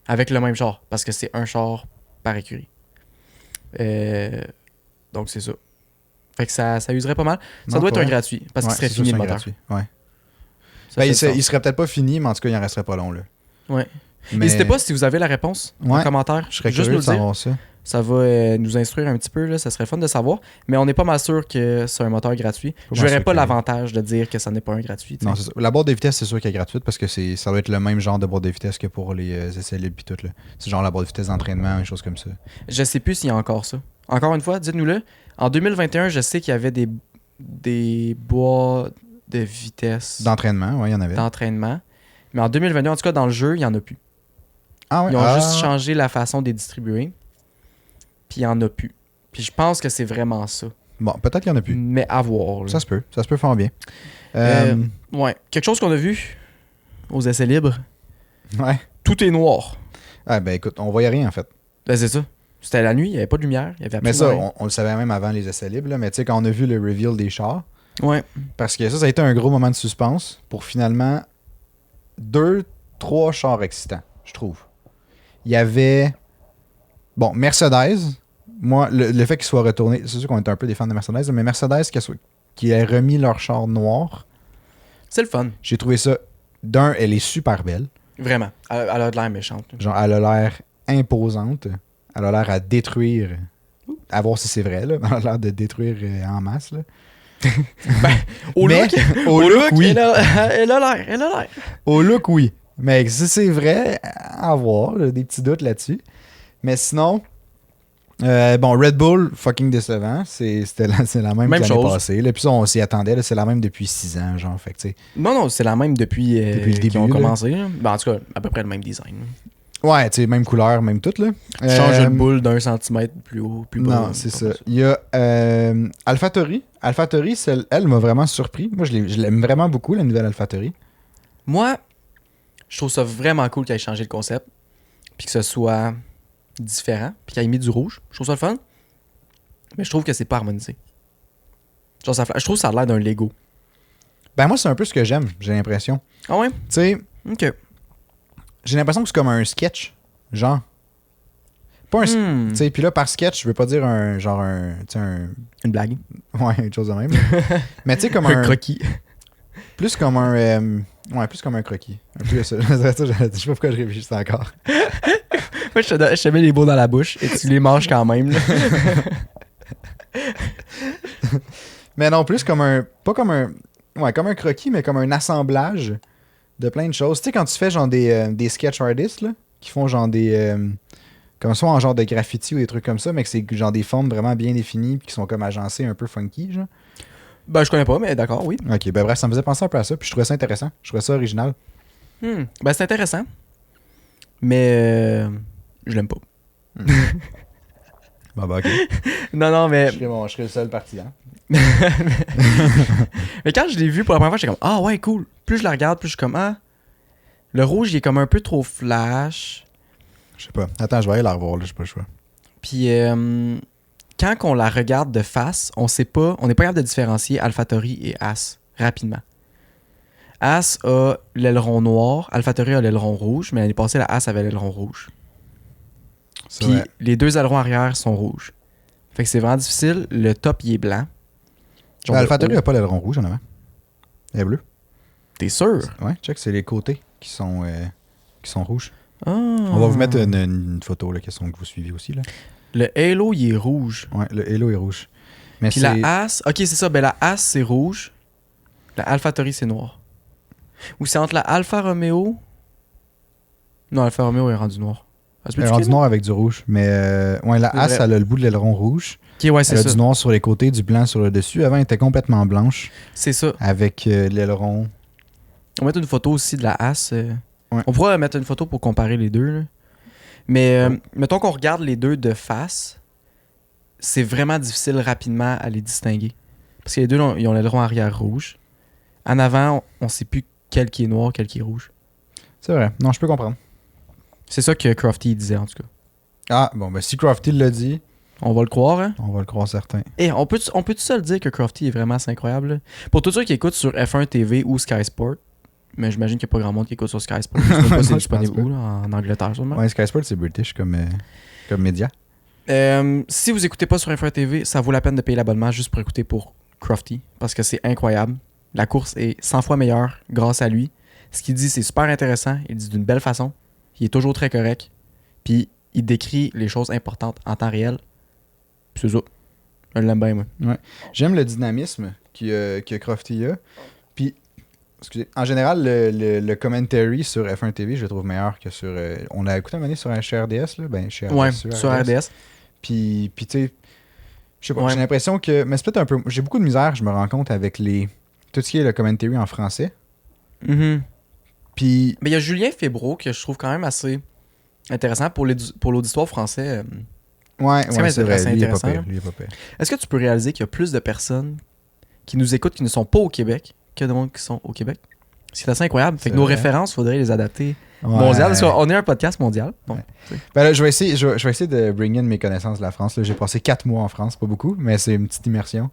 Avec le même char. Parce que c'est un char par écurie. Donc, c'est ça. Fait que ça userait pas mal. Ça doit être un gratuit. Parce qu'il serait fini le moteur. Ouais. Ben, il serait peut-être pas fini, mais en tout cas, il en resterait pas long, là. Ouais. Mais... N'hésitez pas si vous avez la réponse en commentaire. Je serais juste curieux nous de savoir ça. Ça va nous instruire un petit peu, là, ça serait fun de savoir. Mais on n'est pas mal sûr que c'est un moteur gratuit. Je verrais pas l'avantage de dire que ça n'est pas un gratuit. Non, c'est ça. La boîte de vitesse, c'est sûr qu'elle est gratuite parce que ça doit être le même genre de boîte de vitesse que pour les essais libres et tout. Là. C'est genre la boîte de vitesse d'entraînement, une chose comme ça. Je sais plus s'il y a encore ça. Encore une fois, dites-nous-le. En 2021, je sais qu'il y avait des boîtes de vitesse. D'entraînement, oui, il y en avait. D'entraînement. Mais en 2022, en tout cas, dans le jeu, il n'y en a plus. Ah ouais? Ils ont juste changé la façon de les distribuer. Puis il n'y en a plus. Puis je pense que c'est vraiment ça. Bon, peut-être qu'il n'y en a plus. Mais à voir. Là. Ça se peut fort bien. Ouais. Quelque chose qu'on a vu aux essais libres. Ouais. Tout est noir. Ah ben écoute, on voyait rien en fait. Ben c'est ça. C'était la nuit, il n'y avait pas de lumière. Il y avait mais ça, rien. on le savait même avant les essais libres. Là, mais tu sais, quand on a vu le reveal des chars. Ouais. Parce que ça a été un gros moment de suspense pour finalement 2-3 chars excitants, je trouve. Il y avait... Bon, Mercedes, moi, le fait qu'ils soient retournés, c'est sûr qu'on est un peu des fans de Mercedes, mais Mercedes qui ait remis leur char noir, c'est le fun. J'ai trouvé ça, d'un, elle est super belle. Vraiment. Elle a de l'air méchante. Genre, elle a l'air imposante. Elle a l'air à détruire, à voir si c'est vrai, là. Elle a l'air de détruire en masse, là. Ben, au look, oui. Elle a l'air. Au look, oui. Mais si c'est vrai, à voir, là, des petits doutes là-dessus. Mais sinon, bon, Red Bull, fucking décevant. C'est la même que l'année passée. Là. Puis ça, on s'y attendait. Là, c'est la même depuis 6 ans, genre. Fait que, non, c'est la même depuis le début qu'ils ont commencé. Ben, en tout cas, à peu près le même design. Ouais, tu sais, même couleur, même tout. Là. Change le boule d'1 centimètre plus haut, plus bas. Non, c'est ça. Il y a AlphaTauri. AlphaTauri, elle m'a vraiment surpris. Moi, je l'aime vraiment beaucoup, la nouvelle AlphaTauri. Moi, je trouve ça vraiment cool qu'elle ait changé le concept. Puis que ce soit différent. Puis qu'elle ait mis du rouge. Je trouve ça le fun. Mais je trouve que c'est pas harmonisé. Genre, je trouve que ça a l'air d'un Lego. Ben, moi, c'est un peu ce que j'aime, j'ai l'impression. Ah ouais? Tu sais, ok. J'ai l'impression que c'est comme un sketch. Genre. Pas un. Tu sais, puis là, par sketch, je veux pas dire un. Genre un. Tu sais, un. Une blague. Ouais, une chose de même. Mais tu sais, comme un. croquis. Plus comme un. Ouais, plus comme un croquis. Un peu ça. Je sais pas pourquoi je réfléchis encore. Moi, je te mets les mots dans la bouche et tu les manges quand même. Là. Mais non, plus comme un. Pas comme un. Ouais, comme un croquis, mais comme un assemblage de plein de choses. Tu sais, quand tu fais genre des sketch artists, là, qui font genre des... comme soit en genre de graffiti ou des trucs comme ça, mais que c'est genre des formes vraiment bien définies puis qui sont comme agencées un peu funky, genre. Ben, je connais pas, mais d'accord, oui. Ok, ben bref, ça me faisait penser un peu à ça, puis je trouvais ça intéressant. Je trouvais ça original. Ben, c'est intéressant. Mais je l'aime pas. Bon, bah ok. Non, mais... Je serais le seul partisan. mais quand je l'ai vu pour la première fois, j'étais comme, ah ouais, cool. Plus je la regarde, plus je suis comme, ah... Le rouge, il est comme un peu trop flash. Je sais pas. Attends, je vais aller la revoir, là, j'ai pas le choix. Puis quand on la regarde de face, on n'est pas capable de différencier AlphaTauri et As rapidement. As a l'aileron noir, AlphaTauri a l'aileron rouge, mais l'année passée, la As avait l'aileron rouge. Puis les deux ailerons arrière sont rouges. Fait que c'est vraiment difficile. Le top, il est blanc. AlphaTauri n'a pas l'aileron rouge en avant. Elle est bleue. T'es sûr? Ouais, check, c'est les côtés qui sont rouges. Ah. On va vous mettre une photo, la question que vous suivez aussi, là. Le halo, il est rouge. Ouais, le halo est rouge. Mais puis la As... Ok, c'est ça. Ben la As, c'est rouge. La AlphaTauri, c'est noir. Ou c'est entre la Alfa Romeo... Non, Alfa Romeo est rendu noir. Elle est rendue noire avec du rouge. Mais ouais, la As, elle a le bout de l'aileron rouge. Ok, ouais, c'est elle ça. a du noir sur les côtés, du blanc sur le dessus. Avant, elle était complètement blanche. C'est ça. Avec l'aileron. On va mettre une photo aussi de la As. Ouais. On pourra mettre une photo pour comparer les deux. Là. Mais mettons qu'on regarde les deux de face, c'est vraiment difficile rapidement à les distinguer. Parce que les deux, ils ont l'aileron arrière rouge. En avant, on sait plus quel qui est noir, quel qui est rouge. C'est vrai. Non, je peux comprendre. C'est ça que Crofty disait, en tout cas. Ah, bon, ben si Crofty l'a dit... On va le croire, hein? On va le croire certain. Et on peut tout seul dire que Crofty est vraiment assez incroyable. Là? Pour tous ceux qui écoutent sur F1 TV ou Sky Sport, mais j'imagine qu'il n'y a pas grand monde qui écoute sur Sky Sport. Je sais même pas si c'est disponible où, là, en Angleterre, sûrement. Ouais, Sky Sport, c'est British comme média. Si vous écoutez pas sur F1 TV, ça vaut la peine de payer l'abonnement juste pour écouter pour Crofty, parce que c'est incroyable. La course est 100 fois meilleure grâce à lui. Ce qu'il dit, c'est super intéressant. Il dit d'une belle façon. Il est toujours très correct. Puis il décrit les choses importantes en temps réel. Puis c'est ça. Je l'aime bien, moi. Ouais. J'aime le dynamisme que Crofty a. Puis, excusez, en général, le commentary sur F1 TV, je le trouve meilleur que sur... on l'a écouté un moment donné sur un chez RDS, là. Ben, chez RDS, Ouais, sur RDS. Puis tu sais, je sais pas, j'ai l'impression que... Mais c'est peut-être un peu... J'ai beaucoup de misère, je me rends compte, avec tout ce qui est le commentary en français. Mm-hmm. Puis... Mais il y a Julien Fébreau que je trouve quand même assez intéressant pour l'auditoire français. Ouais, c'est vrai. Lui, il est pas intéressant. pire. Est-ce que tu peux réaliser qu'il y a plus de personnes qui nous écoutent qui ne sont pas au Québec que de monde qui sont au Québec? C'est assez incroyable. Fait que nos références, il faudrait les adapter mondiales. Parce qu'on est un podcast mondial. Donc, ben là, je vais essayer de bring in mes connaissances de la France. Là. J'ai passé 4 mois en France, pas beaucoup, mais c'est une petite immersion.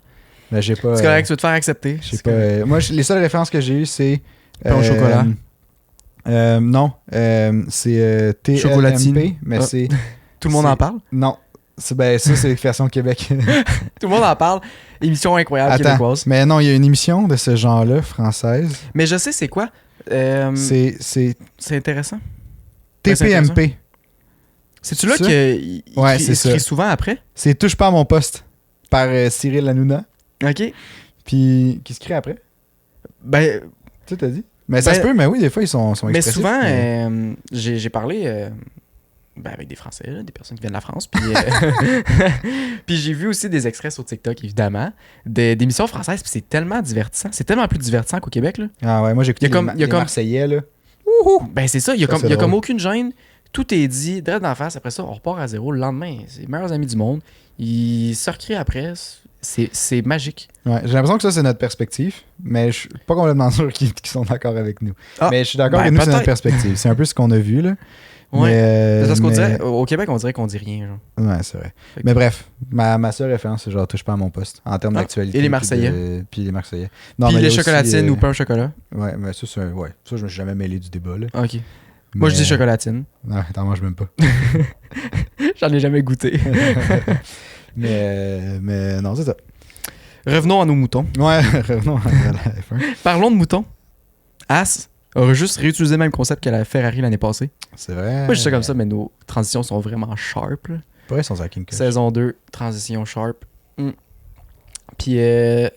Mais j'ai pas... C'est correct, tu veux te faire accepter. Moi, les seules références que j'ai eues, c'est... Pain au chocolat. Non, c'est TLMP, Chocolatine. mais c'est... Tout le monde en parle? Non. Ça, c'est version Québec. Tout le monde en parle. Émission incroyable québécoise. Mais non, il y a une émission de ce genre-là, française. Mais je sais c'est quoi. C'est intéressant. TPMP. C'est-tu là qu'il écrit souvent après? C'est Touche pas à mon poste par Cyril Hanouna. OK. Puis, qui se crée après? Ben... Tu t'as dit? Mais ça se peut, mais oui, des fois, ils sont mais expressifs. Souvent, j'ai parlé avec des Français, là, des personnes qui viennent de la France. Puis, puis j'ai vu aussi des extraits sur TikTok, évidemment, d'émissions françaises. Puis c'est tellement divertissant. C'est tellement plus divertissant qu'au Québec. Là. Ah ouais, moi, j'ai écouté les Marseillais. Là. Ben c'est ça, il y a comme aucune gêne. Tout est dit, direct d'en face. Après ça, on repart à zéro. Le lendemain, c'est les meilleurs amis du monde. Ils se recréent après. C'est magique. Ouais, j'ai l'impression que ça, c'est notre perspective, mais je suis pas complètement sûr qu'ils sont d'accord avec nous. Mais je suis d'accord que nous, c'est notre perspective. C'est un peu ce qu'on a vu, là. Ouais. C'est ce qu'on dirait. Au Québec, on dirait qu'on dit rien. Genre. Ouais, c'est vrai. Mais bref, ma seule référence, c'est genre touche pas à mon poste en termes d'actualité. Et les Marseillais. Puis les Marseillais. Non, puis les chocolatines ou pain au chocolat. Ouais, mais ça, ça, je me suis jamais mêlé du débat, là. OK. Moi, je dis chocolatine. Non, t'en manges même pas. J'en ai jamais goûté. mais non, c'est ça. Revenons à nos moutons. Ouais, revenons à la F1. Parlons de moutons. As aurait juste réutilisé le même concept que la Ferrari l'année passée. C'est vrai. Pas juste comme ça, mais nos transitions sont vraiment sharp. Pas ils sont à King Kush. Saison 2, transition sharp. Puis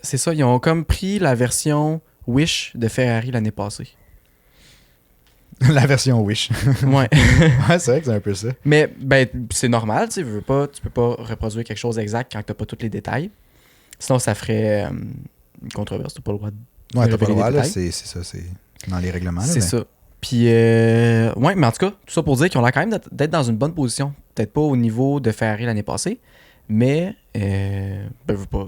c'est ça, ils ont comme pris la version Wish de Ferrari l'année passée. La version Wish. Ouais. Ouais, c'est vrai que c'est un peu ça. Mais c'est normal, tu peux pas reproduire quelque chose d'exact quand t'as pas tous les détails. Sinon, ça ferait une controverse. T'as pas le droit de Ouais, t'as pas le révéler droit, les là. détails. C'est ça, c'est dans les règlements. Là, C'est mais- ça. Puis, ouais, mais en tout cas, tout ça pour dire qu'ils ont l'air quand même d'être dans une bonne position. Peut-être pas au niveau de Ferrari l'année passée, mais, je veux pas.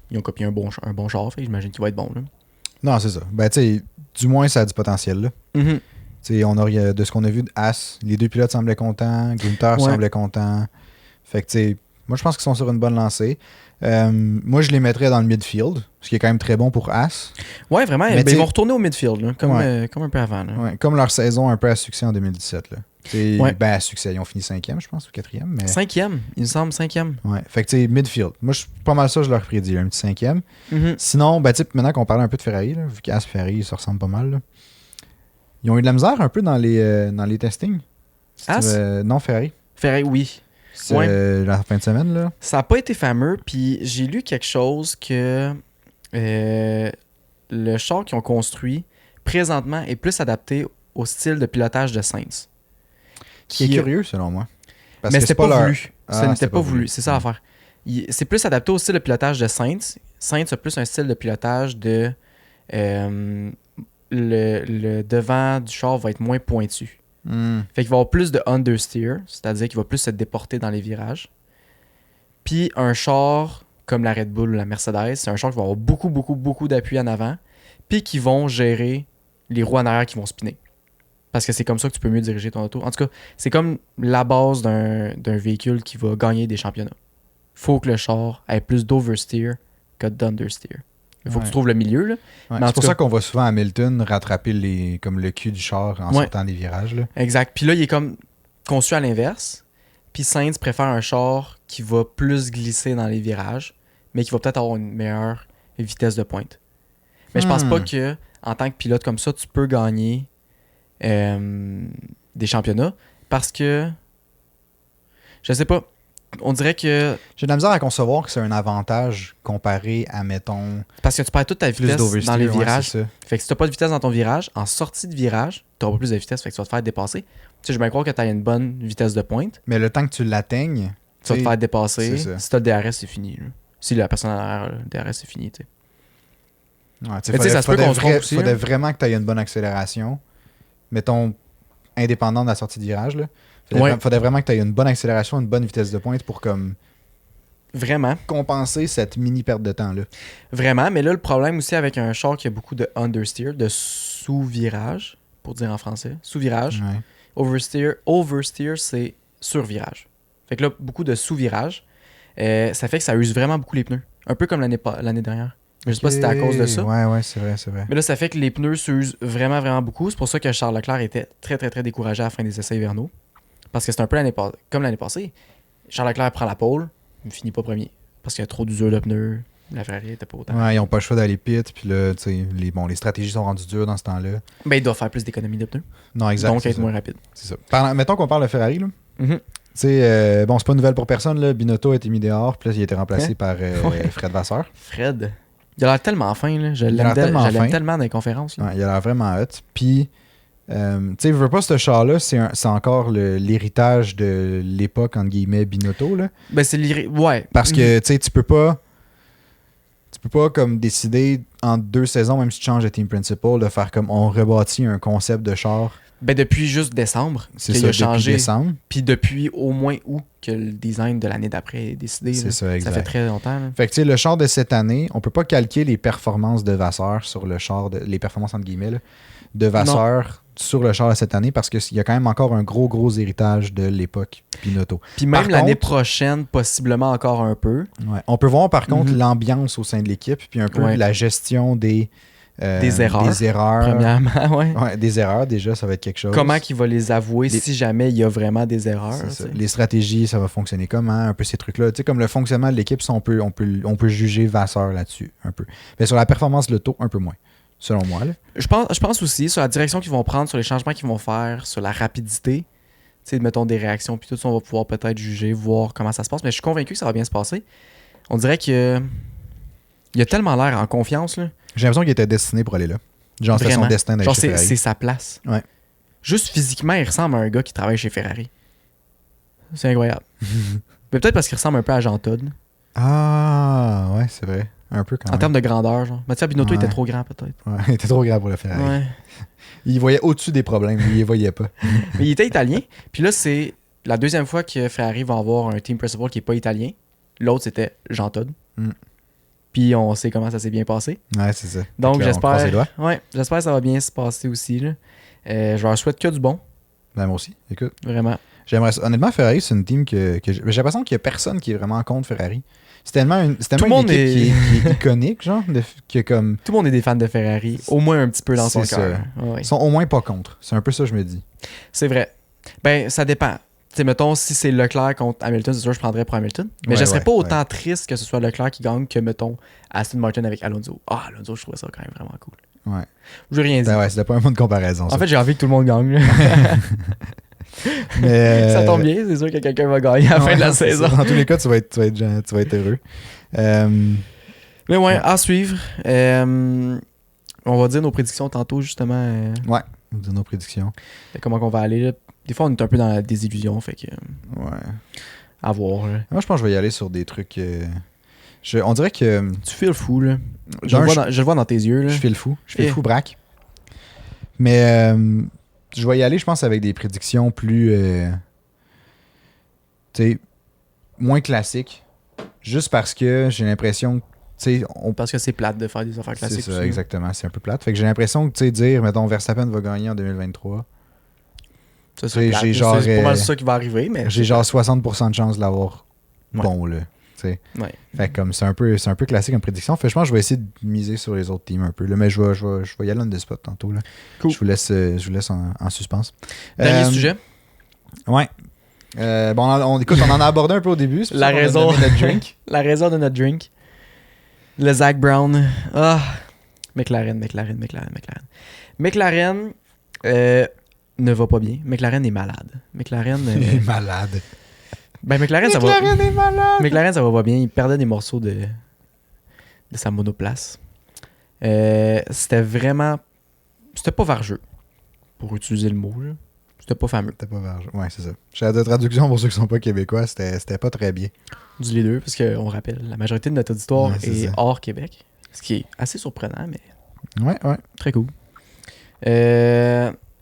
Ils ont copié un bon char, fait que j'imagine qu'il va être bon, là. Non, c'est ça. Ben, tu sais, du moins, ça a du potentiel, là. Mhm. Tu sais, de ce qu'on a vu de As, les deux pilotes semblaient contents, Gunther Ouais. semblait content. Fait que, tu sais, moi, je pense qu'ils sont sur une bonne lancée. Moi, je les mettrais dans le midfield, ce qui est quand même très bon pour As. Ouais, vraiment. Mais Ils t'sais- vont retourner au midfield, là, comme Ouais. un peu avant. Là. Ouais, comme leur saison un peu à succès en 2017. Là. T'sais, Ouais. Ben, à succès, ils ont fini 5e, je pense, ou 4e. Mais... 5e, il me semble, 5e. Ouais. Fait que, tu sais, midfield. Moi, je suis pas mal ça, je leur prédis, un petit 5e. Mhm. Sinon, ben, tu sais, maintenant qu'on parle un peu de Ferrari, là, vu qu'As et Ferrari, ça ressemble pas mal. Là. Ils ont eu de la misère un peu dans les testings. As? Non, Ferrari. Ferrari, oui. C'est Ouais. la fin de semaine, là. Ça n'a pas été fameux, puis j'ai lu quelque chose que le char qu'ils ont construit présentement est plus adapté au style de pilotage de Sainz. Qui est curieux, selon moi. Parce Mais que c'était c'est pas leur- voulu. Ah, Ça n'était c'était pas voulu. C'est ça Ouais. l'affaire. C'est plus adapté au style de pilotage de Sainz. Sainz a plus un style de pilotage de... le devant du char va être moins pointu. Hmm. Fait qu'il va avoir plus de understeer, c'est-à-dire qu'il va plus se déporter dans les virages. Puis un char comme la Red Bull ou la Mercedes, c'est un char qui va avoir beaucoup, beaucoup, beaucoup d'appui en avant, puis qui vont gérer les roues en arrière qui vont spinner. Parce que c'est comme ça que tu peux mieux diriger ton auto. En tout cas, c'est comme la base d'un véhicule qui va gagner des championnats. Faut que le char ait plus d'oversteer que d'understeer. Il faut que Ouais. tu trouves le milieu, là. Ouais, Mais en c'est tout pour cas- ça qu'on voit souvent Hamilton rattraper comme le cul du char en Ouais. sortant des virages. Là. Exact. Puis là, il est comme conçu à l'inverse. Puis Sainz préfère un char qui va plus glisser dans les virages, mais qui va peut-être avoir une meilleure vitesse de pointe. Mais je pense pas que en tant que pilote comme ça, tu peux gagner des championnats parce que je sais pas. On dirait que J'ai de la misère à concevoir que c'est un avantage comparé à, mettons, parce que tu perds toute ta plus vitesse d'oversteer. dans les ouais, virages. c'est ça. Fait que si t'as pas de vitesse dans ton virage, en sortie de virage, t'auras pas plus de vitesse, fait que tu vas te faire dépasser. Tu sais, je vais bien croire que t'as une bonne vitesse de pointe. Mais le temps que tu l'atteignes, Tu vas te t'sais, faire dépasser. c'est ça. Si t'as le DRS, c'est fini. Là. Si la personne en arrière, le DRS, c'est fini. T'sais. ouais, Mais tu sais, ça se peut qu'on se trompe aussi, faudrait hein. vraiment que tu aies une bonne accélération. Mettons, indépendant de la sortie de virage. Là. Ouais. Faudrait vraiment que tu aies une bonne accélération, une bonne vitesse de pointe pour comme Vraiment. compenser cette mini perte de temps-là. Vraiment. Mais là, le problème aussi avec un char qui a beaucoup de understeer, de sous-virage, pour dire en français. Sous-virage. Ouais. Oversteer, c'est sur-virage. Fait que là, beaucoup de sous-virage. Ça fait que ça use vraiment beaucoup les pneus. Un peu comme l'année dernière. Je sais pas si c'était à cause de ça. Ouais, c'est vrai, c'est vrai. Mais là, ça fait que les pneus s'usent vraiment, vraiment beaucoup. C'est pour ça que Charles Leclerc était très, très, très découragé à la fin des essais hivernaux. Parce que c'est un peu comme l'année passée. Charles Leclerc prend la pole, il finit pas premier. Parce qu'il y a trop d'usure de pneus. La Ferrari était pas autant. Ouais, ils n'ont pas le choix d'aller pit, puis là, tu sais, les stratégies sont rendues dures dans ce temps-là. Ben, il doit faire plus d'économies de pneus. Non, exact. donc c'est être ça. moins rapide. C'est ça. Mettons qu'on parle de Ferrari, là. Mhm. Tu sais, bon, c'est pas une nouvelle pour personne, là. Binotto a été mis dehors, puis là, il a été remplacé Hein? par Ouais. Fred Vasseur. Fred, il a l'air tellement fin. Là. Je a l'aime l'air tellement fin. tellement dans les conférences. Là. Ouais, il a l'air vraiment hot. Puis, tu sais, veux pas ce char-là, c'est encore l'héritage de l'époque, entre guillemets, Binotto, là. Ben, c'est ouais. Parce que, tu sais, tu peux pas comme décider en 2 saisons, même si tu changes de team principal, de faire comme on rebâtit un concept de char. Ben, depuis juste décembre, C'est qu'il ça, a depuis changé. décembre. Puis depuis au moins août que le design de l'année d'après est décidé. C'est là. ça, Ça exact. fait très longtemps. Là. Fait que, tu sais, le char de cette année, on peut pas calquer les performances de Vasseur sur le char, les performances entre guillemets, là, de Vasseur sur le char de cette année parce qu'il y a quand même encore un gros héritage de l'époque Binotto. Puis même Par l'année contre- prochaine, possiblement encore un peu. Ouais. On peut voir par contre Mhm. l'ambiance au sein de l'équipe puis un peu Ouais. la gestion des erreurs. Des erreurs. Premièrement, ouais. Ouais, des erreurs, déjà, ça va être quelque chose. Comment qu'il va les avouer Les- si jamais il y a vraiment des erreurs. C'est ça. tu sais. Les stratégies, ça va fonctionner comment, un peu ces trucs-là. Tu sais, comme le fonctionnement de l'équipe, ça, on peut juger Vasseur là-dessus, un peu. Mais sur la performance de l'auto, un peu moins, selon moi. Là. Je pense aussi sur la direction qu'ils vont prendre, sur les changements qu'ils vont faire, sur la rapidité. Tu sais, mettons des réactions, puis tout ça, on va pouvoir peut-être juger, voir comment ça se passe. Mais je suis convaincu que ça va bien se passer. On dirait que il a tellement l'air en confiance, là. J'ai l'impression qu'il était destiné pour aller là. Genre, c'était son Vraiment. destin d'aller Genre, chez c'est Ferrari. sa place. Ouais. Juste physiquement, il ressemble à un gars qui travaille chez Ferrari. C'est incroyable. Mais peut-être parce qu'il ressemble un peu à Jean Todt. Ah, ouais, c'est vrai. Un peu quand En même. termes de grandeur, genre. Mathieu Binotto Ouais. était trop grand, peut-être. Ouais, il était trop grand pour le Ferrari. Ouais. Il voyait au-dessus des problèmes, lui, il les voyait pas. Mais il était italien. Puis là, c'est la deuxième fois que Ferrari va avoir un team principal qui est pas italien. L'autre, c'était Jean Todt. Mm. Puis on sait comment ça s'est bien passé. Ouais, c'est ça. Donc, Fait que là, on croise les doigts. j'espère que ça va bien se passer aussi. Là. Je leur souhaite que du bon, Ben, moi aussi, écoute. vraiment. J'aimerais ça. Honnêtement, Ferrari, c'est une team que j'ai l'impression qu'il y a personne qui est vraiment contre Ferrari. C'est tellement une monde équipe qui est iconique, genre, que comme... Tout le monde est des fans de Ferrari, au moins un petit peu dans son C'est cœur. ça. Ouais. Ils sont au moins pas contre. C'est un peu ça que je me dis. C'est vrai. Ben, ça dépend. Tu sais, mettons, si c'est Leclerc contre Hamilton, c'est sûr que je prendrais pour Hamilton. Mais Ouais, je serais ouais, pas autant triste que ce soit Leclerc qui gagne que, mettons, Aston Martin avec Alonso. Ah, Alonso, je trouvais ça quand même vraiment cool. Ouais. J'ai rien dit. Ben ouais, c'était pas un mot de comparaison. En ça. fait, j'ai envie que tout le monde gagne. là. Mais, Ça tombe bien, c'est sûr que quelqu'un va gagner à la fin de la c'est saison. ça. Dans tous les cas, tu vas être heureux. Mais ouais, à suivre. On va dire nos prédictions tantôt, justement. Ouais, de nos prédictions. Comment qu'on va aller. Là. Des fois, on est un peu dans la désillusion, fait que. Ouais. À voir. Là. Moi, je pense que je vais y aller sur des trucs... on dirait que... Tu fais le fou, là. Je D'un, le vois dans tes yeux, là. Je fais le fou. Je fais Eh. le fou braque. Mais je vais y aller, je pense, avec des prédictions plus... tu sais, moins classiques. Juste parce que j'ai l'impression que, tu sais, Parce que c'est plate de faire des affaires classiques. c'est ça, aussi. exactement. C'est un peu plate. Fait que j'ai l'impression que, tu sais, dire, mettons, Verstappen va gagner en 2023. Ça serait plate. J'ai genre, C'est pas mal ça qui va arriver, mais. J'ai genre 60% de chance de l'avoir Ouais. bon, là. Tu sais. Ouais. Fait que comme c'est un peu classique comme prédiction. Fait que je pense que je vais essayer de miser sur les autres teams un peu. Là, mais je vais y aller on the spot tantôt. Là. Cool. Je vous laisse en suspens. Dernier sujet. Ouais. Bon, écoute, on en a abordé un peu au début. C'est pour La ça qu'on a raison. nommé notre drink. La raison de notre drink. Le Zach Brown. Ah. McLaren. McLaren ne va pas bien. McLaren est malade. McLaren. Il est malade. Ben McLaren, ça va. est malade. McLaren, ça va pas bien. Il perdait des morceaux de sa monoplace. C'était vraiment. C'était pas vargeux, pour utiliser le mot. Là. C'était pas fameux. C'était pas verge. Ouais, c'est ça. J'ai de traduction pour ceux qui sont pas québécois. C'était pas très bien. Du les deux, parce qu'on rappelle, la majorité de notre auditoire Ouais, c'est est ça. hors Québec. Ce qui est assez surprenant, mais Ouais. très cool.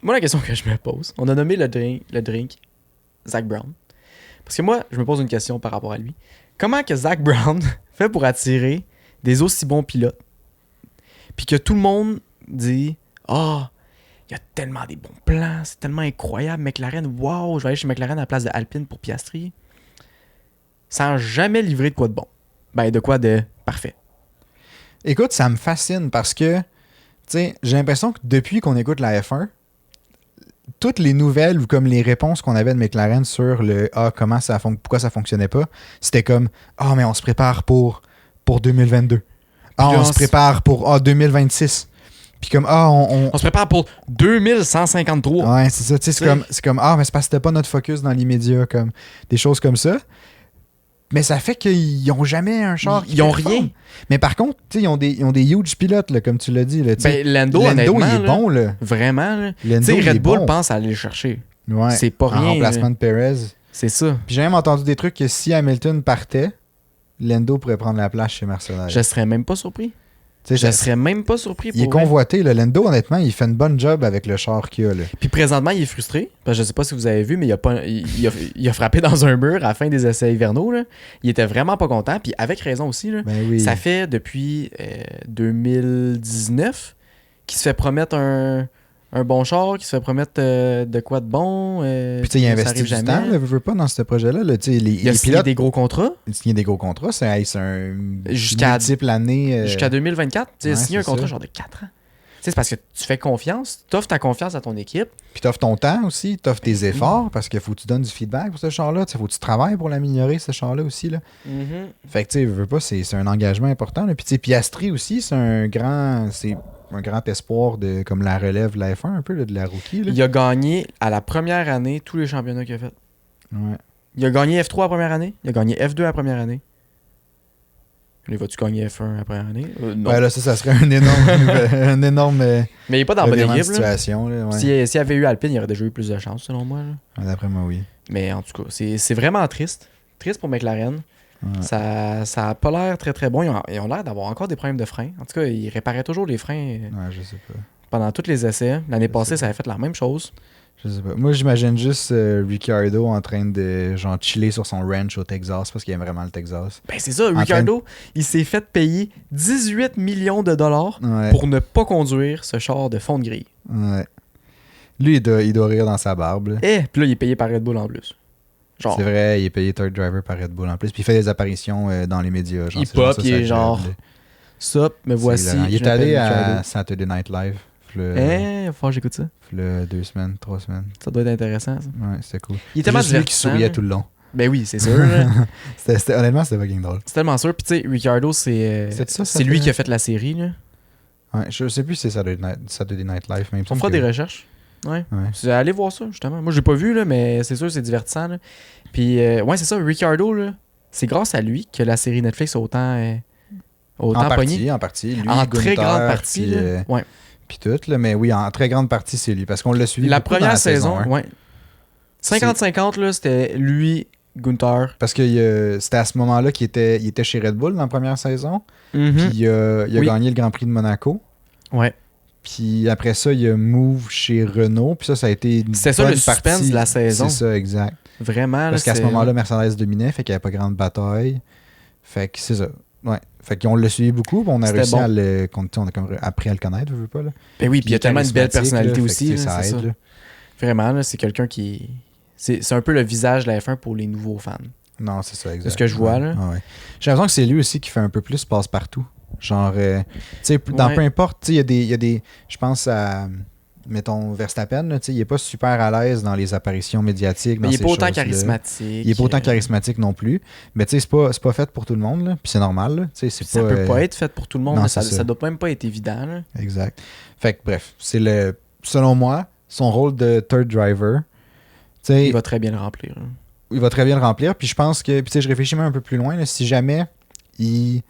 Moi, la question que je me pose, on a nommé le drink Zach Brown. Parce que moi, je me pose une question par rapport à lui. Comment que Zach Brown fait pour attirer des aussi bons pilotes? Puis que tout le monde dit « Ah, il y a tellement des bons plans, c'est tellement incroyable, McLaren, wow, je vais aller chez McLaren à la place de Alpine pour Piastri. » Sans jamais livrer de quoi de bon. Ben, de quoi de parfait. Écoute, ça me fascine parce que, tu sais, j'ai l'impression que depuis qu'on écoute la F1, toutes les nouvelles ou comme les réponses qu'on avait de McLaren sur le comment pourquoi ça fonctionnait pas, c'était comme mais on se prépare pour 2022. On se prépare pour 2026. Puis comme On se prépare pour 2153. ouais, c'est ça, tu sais, c'est comme mais c'est parce que c'était pas notre focus dans l'immédiat, comme des choses comme ça. Mais ça fait qu'ils ont jamais un char. Ils ont qui rien. performe. Mais par contre, tu sais, ils ont des huge pilotes, là, comme tu l'as dit. Là, tu sais. Ben, Lando, Lando, honnêtement, il est là, bon, là. Vraiment. Là. Tu Lando, sais, il est Red Bull bon. pense à aller le chercher. Ouais, C'est pas en rien. remplacement de Perez. C'est ça. Puis j'ai même entendu des trucs que si Hamilton partait, Lando pourrait prendre la place chez Mercedes. Je serais même pas surpris. Tu sais, Je serais même pas surpris. il est pour vrai. convoité. Là. Lando, honnêtement, il fait une bonne job avec le char qu'il a. Là. Puis présentement, il est frustré. Parce que je sais pas si vous avez vu, mais il a frappé dans un mur à la fin des essais hivernaux. Là. Il était vraiment pas content. Puis avec raison aussi. Là. Ben oui. Ça fait depuis 2019 qu'il se fait promettre un bon char, qu'il se fait promettre de quoi de bon. Puis tu sais, il ça investit arrive du jamais. temps, là, veut pas, dans ce projet-là. Là. Tu sais, Il a les signé pilotes, des gros contrats il a signé des gros contrats. C'est un Jusqu'à- multiple année. jusqu'à 2024. Tu as ouais, signé un c'est contrat ça. genre de 4 ans. Tu sais, c'est parce que tu fais confiance, tu offres ta confiance à ton équipe. Puis t'offres ton temps aussi, t'offres tes efforts, parce qu'il faut que tu donnes du feedback pour ce char-là. Il faut que tu travailles pour l'améliorer, ce char-là aussi. Là. Fait que tu sais, veux pas, c'est un engagement important. Là. Puis tu sais, Piastri aussi, c'est un grand espoir de comme la relève de la F1 un peu, là, de la rookie. Là. Il a gagné à la première année tous les championnats qu'il a fait. Ouais. Il a gagné F3 la première année, il a gagné F2 la première année. Il va-tu gagner F1 après année? Non. Ouais, là, ça serait un énorme Mais il est pas dans la bonne revirement de équipe. Là. situation. Là, ouais. S'il y avait eu Alpine, il aurait déjà eu plus de chance, selon moi. Là. Ouais, d'après moi, oui. Mais en tout cas, c'est vraiment triste. Triste pour McLaren. Ouais. Ça a pas l'air très très bon. Ils ont l'air d'avoir encore des problèmes de frein. En tout cas, ils réparaient toujours les freins Ouais, je sais pas. pendant tous les essais. L'année passée, ça avait fait la même chose. Je sais pas. Moi, j'imagine juste Ricciardo en train de genre chiller sur son ranch au Texas parce qu'il aime vraiment le Texas. Ben c'est ça, Ricciardo, il s'est fait payer 18 millions de dollars pour ne pas conduire ce char de fond de grille. Ouais. Lui, il doit rire dans sa barbe. Là. Puis là, il est payé par Red Bull en plus. Genre, c'est vrai, il est payé third driver par Red Bull en plus. Puis il fait des apparitions dans les médias. Genre, il pop, il est genre... Ça, me voici. Il est allé à Saturday Night Live. Faut que j'écoute ça. 2 semaines, 3 semaines. Ça doit être intéressant, ça. Ouais, c'était cool. Il était tellement lui qui souriait tout le long. Ben oui, c'est sûr. Honnêtement, c'était fucking drôle. C'est tellement sûr. Puis tu sais, Ricciardo, c'est lui qui a fait la série. Là. Ouais, je sais plus si c'est Saturday Night Live. Même on fera des recherches. Ouais. Allez voir ça, justement. Moi, j'ai pas vu, là, mais c'est sûr, c'est divertissant. Là. Puis, ouais, c'est ça. Ricciardo, là, c'est grâce à lui que la série Netflix a autant pogné. En partie. Lui, en très grande partie. Puis, ouais. Puis tout, là, mais oui, en très grande partie, c'est lui. Parce qu'on l'a suivi. La première saison, ouais. 50-50, là, c'était lui, Gunther. Parce que c'était à ce moment-là qu'il était chez Red Bull dans la première saison. Mm-hmm. Puis il a gagné le Grand Prix de Monaco. Ouais. Puis après ça, il a move chez Renault. Puis ça a été une C'était ça le suspense de la saison. C'est ça, exact. Vraiment. Parce qu'à ce moment-là, Mercedes dominait, fait qu'il n'y avait pas grande bataille. Fait que c'est ça. Ouais. Fait qu'on l'a suivi beaucoup, on a réussi à le... On a comme appris à le connaître, je veux pas, là. Ben oui, puis il y a tellement une belle personnalité là, aussi. Là, ça aide, ça. Vraiment, là, c'est quelqu'un qui... C'est un peu le visage de la F1 pour les nouveaux fans. Non, c'est ça, exact. C'est ce que je vois, là. Ouais. J'ai l'impression que c'est lui aussi qui fait un peu plus passe-partout. Genre, tu sais, dans peu importe, tu sais, il y a des... Je pense à... Mettons, Verstappen, là, il est pas super à l'aise dans les apparitions médiatiques. Mais il est pas autant charismatique. Il est pas autant charismatique non plus. Mais tu sais, c'est pas fait pour tout le monde. Là. Puis c'est normal. Là. Ça peut pas être fait pour tout le monde. Non, ça doit même pas être évident. Là. Exact. Fait que bref, c'est selon moi, son rôle de third driver. Il va très bien le remplir. Là. Il va très bien le remplir. Puis je pense que, je réfléchis même un peu plus loin. Là, si jamais il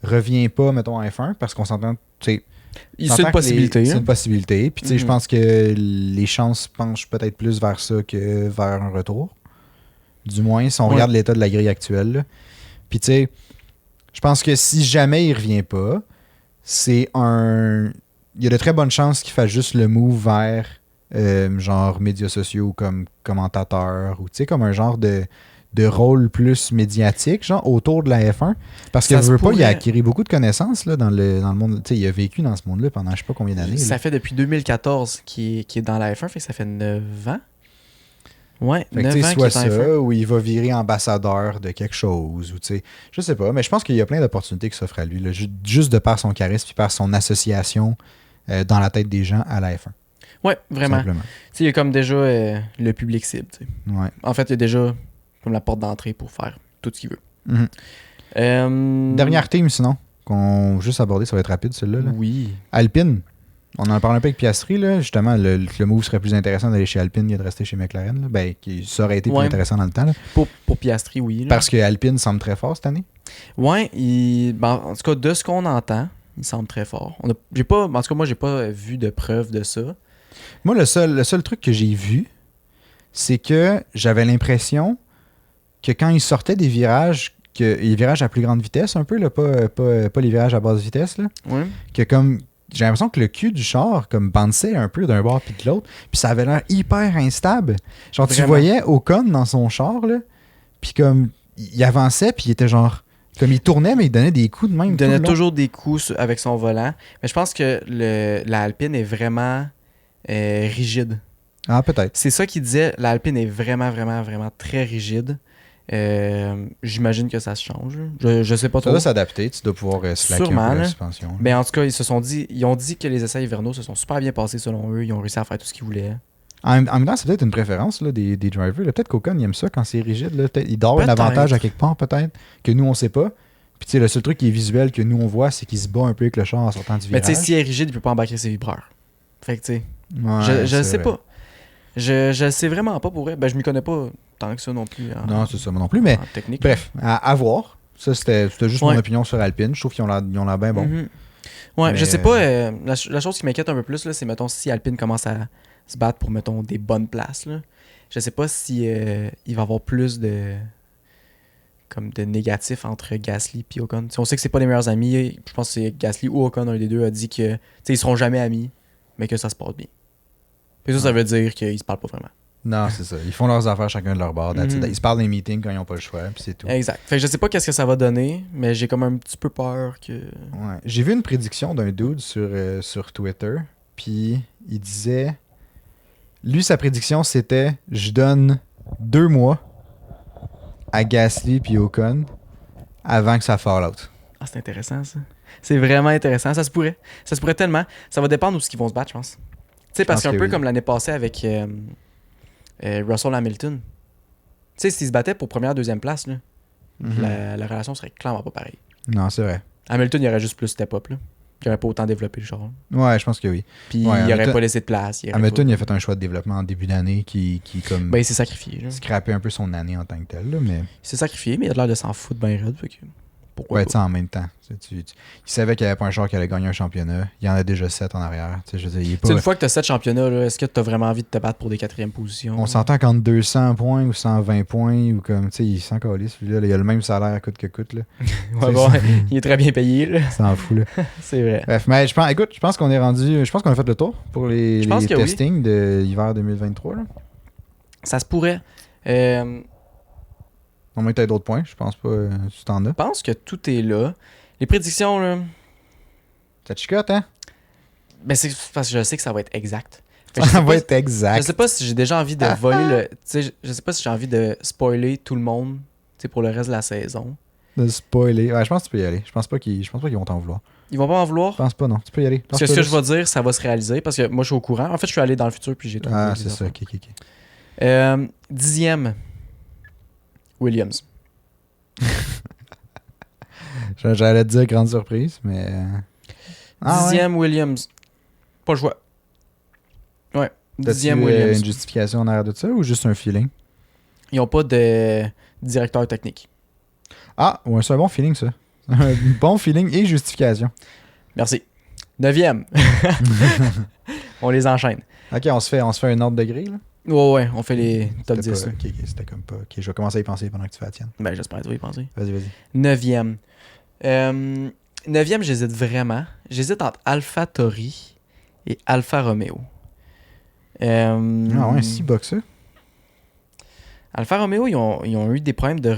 revient pas, mettons, en F1, parce qu'on s'entend, tu sais, c'est une possibilité. C'est une possibilité. Puis, tu sais, je pense que les chances penchent peut-être plus vers ça que vers un retour. Du moins, si on regarde l'état de la grille actuelle. Là. Puis, tu sais, je pense que si jamais il revient pas, il y a de très bonnes chances qu'il fasse juste le move vers genre médias sociaux comme commentateur ou, tu sais, comme un genre de rôle plus médiatique, genre autour de la F1. Parce que je veux pas, il a acquis beaucoup de connaissances là, dans le monde. Tu sais, il a vécu dans ce monde-là pendant je sais pas combien d'années. Ça fait depuis 2014 qu'il est dans la F1, fait que ça fait 9 ans. Ouais, fait 9 que, ans soit qu'il est en ça, F1. ou il va virer ambassadeur de quelque chose, ou tu sais, je sais pas, mais je pense qu'il y a plein d'opportunités qui s'offrent à lui, là, juste de par son charisme puis par son association dans la tête des gens à la F1. Ouais, vraiment. Simplement. Il y a comme déjà le public cible. T'sais. Ouais. En fait, il y a déjà comme la porte d'entrée pour faire tout ce qu'il veut. Mm-hmm. Dernière team, sinon, qu'on va juste aborder, ça va être rapide, celle-là. Là. Oui. Alpine. On en parle un peu avec Piastri, là. Justement, le move serait plus intéressant d'aller chez Alpine que de rester chez McLaren. Là. Ben, ça aurait été plus intéressant dans le temps. Là. Pour Piastri, oui. Là. Parce que Alpine semble très fort cette année. Ouais, en tout cas, de ce qu'on entend, il semble très fort. En tout cas, moi, j'ai pas vu de preuve de ça. Moi, le seul truc que j'ai vu, c'est que j'avais l'impression que quand il sortait des virages, les virages à plus grande vitesse un peu, là, pas les virages à basse vitesse, là, que comme j'ai l'impression que le cul du char comme bounçait un peu d'un bord puis de l'autre, puis ça avait l'air hyper instable. Genre tu voyais Ocon dans son char, là, puis comme il avançait, puis il était genre comme il tournait, mais il donnait des coups de même. Il donnait toujours des coups avec son volant. Mais je pense que la Alpine est vraiment rigide. Ah, peut-être. C'est ça qu'il disait. La Alpine est vraiment, vraiment, vraiment très rigide. J'imagine que ça se change. Je sais pas trop. Ça doit s'adapter. Tu dois pouvoir slacker un peu la suspension. Ben, en tout cas, ils ont dit que les essais hivernaux se sont super bien passés selon eux. Ils ont réussi à faire tout ce qu'ils voulaient. En même temps, c'est peut-être une préférence là, des drivers. Là. Peut-être qu'Ocon il aime ça quand c'est rigide. Là. Il dort un avantage à quelque part, peut-être, que nous, on sait pas. Puis, tu sais, le seul truc qui est visuel que nous, on voit, c'est qu'il se bat un peu avec le char en sortant du virage. Mais, tu sais, s'il est rigide, il peut pas embarquer ses vibreurs. Fait que, tu sais, je sais pas. Je sais vraiment pas pour vrai. Ben, je m'y connais pas tant que ça non plus. Non, c'est ça, moi non plus. Mais technique, bref, à voir. Ça, c'était juste mon opinion sur Alpine. Je trouve qu'ils ont l'air bien bons. Ouais, Mais... je sais pas. La chose qui m'inquiète un peu plus, là, c'est, mettons, si Alpine commence à se battre pour, mettons, des bonnes places, là, je sais pas si il va y avoir plus de négatifs entre Gasly et Ocon. T'sais, on sait que c'est pas les meilleurs amis. Je pense que c'est Gasly ou Ocon, un des deux, a dit que ils seront jamais amis, mais que ça se passe bien. Puis ça veut dire qu'ils se parlent pas vraiment. Non, c'est ça. Ils font leurs affaires chacun de leur bord. Ils se parlent dans les meetings quand ils n'ont pas le choix, puis c'est tout. Exact. Fait que je sais pas qu'est-ce que ça va donner, mais j'ai comme un petit peu peur que... Ouais. J'ai vu une prédiction d'un dude sur Twitter, puis il disait... Lui, sa prédiction, c'était « Je donne 2 mois à Gasly puis Ocon avant que ça fall out. » Ah, c'est intéressant, ça. C'est vraiment intéressant. Ça se pourrait. Ça se pourrait tellement. Ça va dépendre où ils vont se battre, je pense. Tu sais, parce qu'un peu comme l'année passée avec Russell Hamilton. Tu sais, s'ils se battaient pour première, deuxième place, là, la relation serait clairement pas pareille. Non, c'est vrai. Hamilton, il aurait juste plus step up, là. Il aurait pas autant développé le char. Ouais, je pense que oui. Puis il aurait pas laissé de place. Hamilton, il a fait un choix de développement en début d'année qui comme... Ben, il s'est sacrifié. Scrapé un peu son année en tant que tel, là, mais... Il s'est sacrifié, mais il a l'air de s'en foutre bien raide. Ouais, tu sais, en même temps. Il savait qu'il n'y avait pas un joueur qui allait gagner un championnat. Il y en a déjà 7 en arrière. Je veux dire, une fois que tu as 7 championnats, là, est-ce que tu as vraiment envie de te battre pour des 4e positions? On s'entend qu'entre 200 points ou 120 points, ou comme, tu sais, il s'en calisse. Celui-là, il a le même salaire coûte que coûte. Là. Ouais, bon, il est très bien payé. Là. S'en fout, là. C'est vrai. Bref, mais je pense qu'on est rendu. Je pense qu'on a fait le tour pour les testings de l'hiver 2023. Là. Ça se pourrait. On met peut-être d'autres points, je pense pas si t'en as. Je pense que tout est là. Les prédictions, là... Ça te chicote, hein? Ben, c'est parce que je sais que ça va être exact. Ça va être exact. Je sais pas si j'ai déjà envie de voler le... Tu sais, je sais pas si j'ai envie de spoiler tout le monde, tu sais, pour le reste de la saison. De spoiler. Ouais, je pense que tu peux y aller. Je pense pas qu'ils vont t'en vouloir. Ils vont pas m'en vouloir? Je pense pas, non. Tu peux y aller. Parce que ce que je vais dire, ça va se réaliser, parce que moi, je suis au courant. En fait, je suis allé dans le futur, puis j'ai tout. Ah, c'est ça. Ok. 10e, Williams. J'allais te dire grande surprise, mais... 10e, Williams. Pas le choix. Ouais. 10e, Williams. Une justification en arrière de ça ou juste un feeling? Ils n'ont pas de directeur technique. Ah, ouais, c'est un bon feeling, ça. Un bon feeling et justification. Merci. 9e. On les enchaîne. Ok, on se fait un ordre de grille, là? Ouais, on fait les top 10. Ok, c'était comme pas... Ok, je vais commencer à y penser pendant que tu fais la tienne. Ben, j'espère que tu vas y penser. Vas-y. 9e. 9e, j'hésite vraiment. J'hésite entre AlphaTauri et Alfa Romeo. Ah ouais, si bas que ça. Alfa Romeo, ils ont eu des problèmes de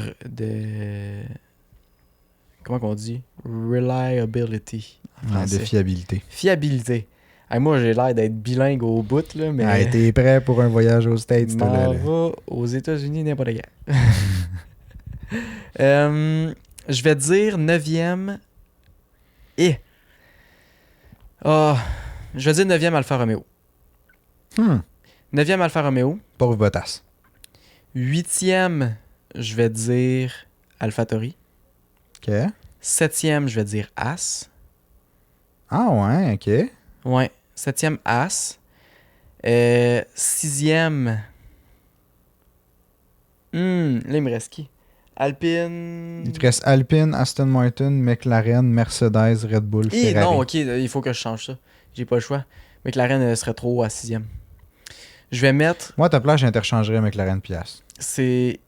comment qu'on dit? Reliability. De fiabilité. Fiabilité. Hey, moi, j'ai l'air d'être bilingue au bout, là, mais... Ah, t'es prêt pour un voyage aux States, je m'en vais aux États-Unis n'importe quand. Je vais dire 9e et... je vais dire 9e Alfa Romeo. 9e Alfa Romeo. Pauvre Bottas. 8e, je vais dire AlphaTauri. OK. 7e, je vais dire As. Ah ouais, OK. Ouais, 7e As. 6e... là, il me reste qui? Alpine... Il te reste Alpine, Aston Martin, McLaren, Mercedes, Red Bull, Ferrari. Non, OK, il faut que je change ça. J'ai pas le choix. McLaren serait trop haut à 6e. Je vais mettre... Moi, à ta place, j'interchangerais McLaren Pias. C'est...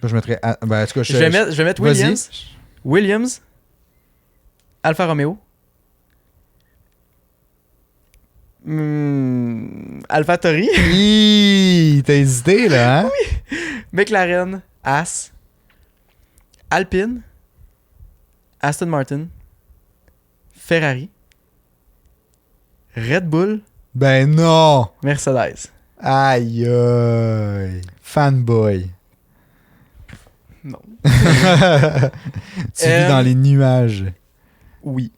Je mettrais... Ben, en tout cas, je vais mettre Williams. Williams. Alfa Romeo. AlphaTauri. T'as hésité, là, hein? Oui. McLaren. As. Alpine. Aston Martin. Ferrari. Red Bull. Ben non! Mercedes. Aïe aïe. Fanboy. Non. Tu vis dans les nuages. Oui.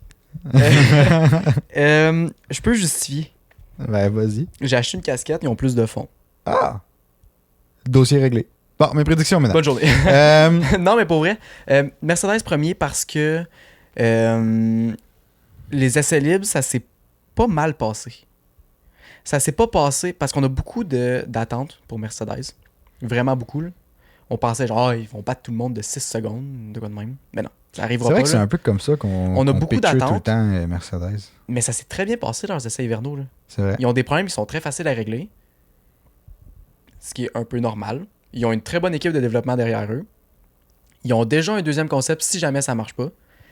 Je peux justifier. Ben vas-y. J'ai acheté une casquette, ils ont plus de fonds. Ah! Dossier réglé. Bon, mes prédictions maintenant. Bonne journée. Non, mais pour vrai, Mercedes premier parce que les essais libres, ça s'est pas mal passé. Ça s'est pas passé parce qu'on a beaucoup d'attentes pour Mercedes. Vraiment beaucoup. Là. On pensait genre, ils vont battre tout le monde de 6 secondes, de quoi de même. Mais non, ça arrivera C'est pas. vrai que c'est Là. un peu comme ça qu'on On a qu'on beaucoup picture tout le d'attentes. temps Mercedes. Mais ça s'est très bien passé leurs essais hivernaux. Là. C'est vrai. Ils ont des problèmes qui sont très faciles à régler. Ce qui est un peu normal. Ils ont une très bonne équipe de développement derrière eux. Ils ont déjà un deuxième concept si jamais ça marche pas.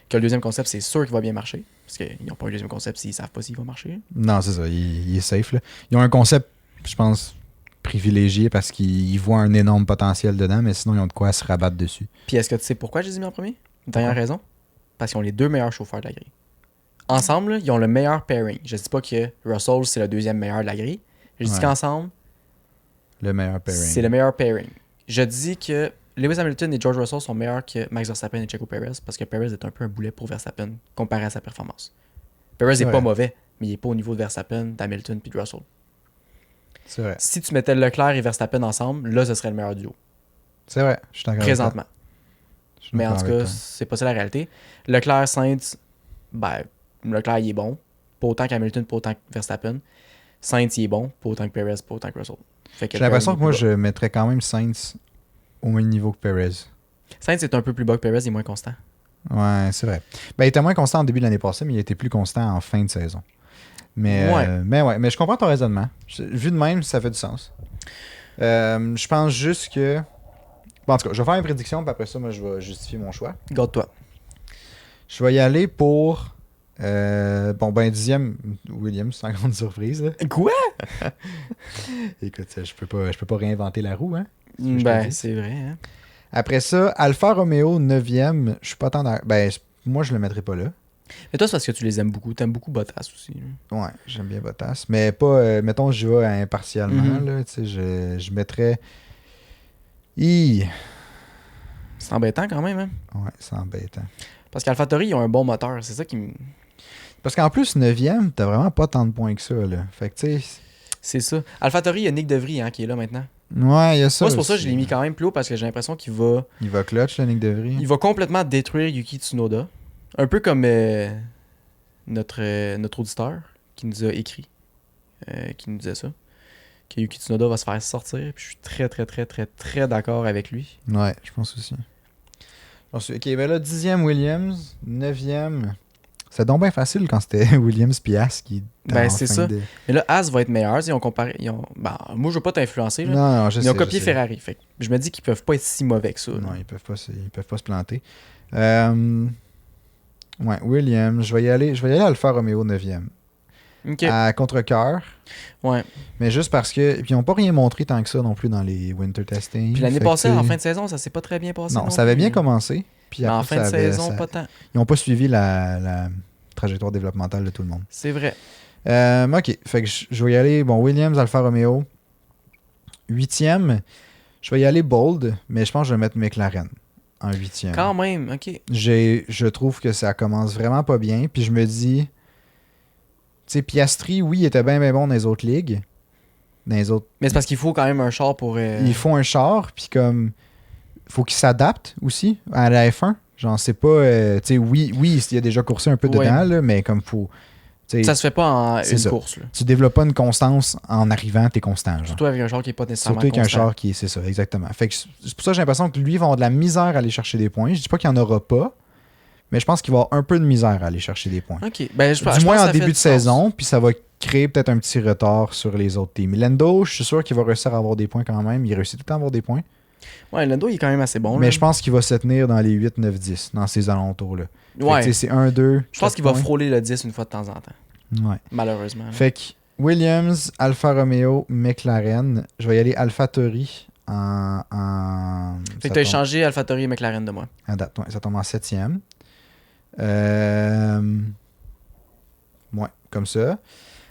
Que le deuxième concept, c'est sûr qu'il va bien marcher. Parce qu'ils n'ont pas un deuxième concept s'ils savent pas s'il va marcher. Non, c'est ça. Il est safe. Là. Ils ont un concept, je pense, privilégié parce qu'ils voient un énorme potentiel dedans, mais sinon, ils ont de quoi se rabattre dessus. Puis est-ce que tu sais pourquoi je les ai mis en premier? Dernière raison. Parce qu'ils ont les deux meilleurs chauffeurs de la grille. Ensemble, là, ils ont le meilleur pairing. Je dis pas que Russell, c'est le deuxième meilleur de la grille. Je dis Ouais. qu'ensemble, Le meilleur pairing. c'est le meilleur pairing. Je dis que Lewis Hamilton et George Russell sont meilleurs que Max Verstappen et Checo Perez parce que Perez est un peu un boulet pour Verstappen comparé à sa performance. Perez C'est n'est pas vrai. mauvais, mais il n'est pas au niveau de Verstappen, d'Hamilton puis de Russell. C'est vrai. Si tu mettais Leclerc et Verstappen ensemble, là, ce serait le meilleur duo. C'est vrai. Je suis d'accord avec Présentement. toi. Je suis Mais en d'accord tout avec cas, toi. c'est pas ça la réalité. Leclerc, Sainz, ben, Leclerc, il est bon. Pas autant qu'Hamilton, pas autant que Verstappen. Sainz, il est bon. Pas autant que Perez, pas autant que Russell. Fait que J'ai l'impression que Perez, moi, il est je mettrais quand même Sainz au même niveau que Perez. plus bas. Sainz est un peu plus bas que Perez, il est moins constant. Ouais, c'est vrai. Ben, il était moins constant au début de l'année passée, mais il était plus constant en fin de saison. Mais Ouais. mais je comprends ton raisonnement. Vu de même, ça fait du sens. Je pense juste que... Bon, en tout cas, je vais faire une prédiction, puis après ça, moi, je vais justifier mon choix. Garde-toi. Je vais y aller pour... bon, ben, 10e, Williams, sans grande surprise. Là. Quoi? Écoute, je peux pas réinventer la roue, hein. que je te Ben, dis. c'est vrai. Hein? Après ça, Alfa Romeo, 9e, je suis pas tant... Ben, moi, je le mettrais pas là. Mais toi, c'est parce que tu les aimes beaucoup. T'aimes beaucoup Bottas aussi. Là. Ouais, j'aime bien Bottas. Mais pas, mettons, je vais impartialement, Mhm. là, tu sais, je mettrais... C'est embêtant quand même. Hein? Ouais, c'est embêtant. Parce qu'AlphaTauri, ils ont un bon moteur. C'est ça qui me... Parce qu'en plus, 9e, t'as vraiment pas tant de points que ça, là. Fait que, tu sais... C'est ça. AlphaTauri, il y a Nick DeVry hein, qui est là maintenant. Ouais, il y a ça Moi, c'est pour ça que aussi. je l'ai mis quand même plus haut parce que j'ai l'impression qu'il va... Il va clutch, le Nick DeVry. Il va complètement détruire Yuki Tsunoda. Un peu comme notre auditeur qui nous a écrit, qui nous disait ça. Que Yuki Tsunoda va se faire sortir. Puis je suis très, très, très, très, très d'accord avec lui. Ouais, je pense aussi. Ok, ben là, 10e Williams, 9e... C'est donc bien facile quand c'était Williams Pias qui... était Ben, en c'est fin ça. de- Mais là, As va être meilleur. Ils ont comparé. Ben, moi, je veux pas t'influencer. Là. Non, je Ils sais. ont copié je sais. Ferrari. Fait que je me dis qu'ils peuvent pas être si mauvais que ça. là. Non, ils peuvent pas se planter. Ouais, Williams, je vais y aller Alfa Romeo 9e. Ok. À contre-cœur, Ouais. mais juste parce que... Puis ils n'ont pas rien montré tant que ça non plus dans les winter testing. Puis l'année Fait que, passée, tu sais, en fin de saison, ça s'est pas très bien passé. Non, ça avait plus. bien commencé. Puis Mais en après, fin de ça avait- saison, ça- pas tant. Ils n'ont pas suivi la trajectoire développementale de tout le monde. C'est vrai. Ok, fait que je vais y aller... Bon, Williams, Alfa Romeo. 8e, je vais y aller bold, mais je pense que je vais mettre McLaren en 8e. Quand même, ok. Je trouve que ça commence vraiment pas bien. Puis je me dis, tu sais, Piastri, oui, il était bien bon dans les autres ligues. Dans les autres, Mais c'est parce qu'il faut quand même un char pour. ils font un char, puis comme, faut qu'ils s'adaptent aussi à la F1. Genre, c'est pas, tu sais, oui, il y a déjà coursé un peu Ouais. dedans, là, mais comme faut, tu sais, Ça se fait pas en C'est une ça. course. Là. tu développes pas une constance en arrivant, t'es constant. Genre. Surtout avec un char qui est pas nécessairement Surtout qu'un constant. char qui est, c'est ça, exactement. Fait que c'est pour ça que j'ai l'impression que lui, il va avoir de la misère à aller chercher des points. Je dis pas qu'il n'y en aura pas, mais je pense qu'il va avoir un peu de misère à aller chercher des points. Ok. Ben, je Du pense moins que en ça fait début du de sens. saison, puis ça va créer peut-être un petit retard sur les autres teams. Lando, je suis sûr qu'il va réussir à avoir des points quand même. Il réussit tout le temps à avoir des points. Ouais, Lando, il est quand même assez bon. mais là. je pense qu'il va se tenir dans les 8, 9, 10, dans ces alentours-là. Fait que, Ouais. tu sais, c'est 1, 2. Je pense qu'il va frôler le 10 une fois de temps en temps. Ouais. Malheureusement. là. Fait que Williams, Alfa Romeo, McLaren. Je vais y aller AlphaTauri en Fait ça que t'as tombe- échangé AlphaTauri et McLaren de moi. à date, ouais, ça tombe en 7e. Ouais, comme ça.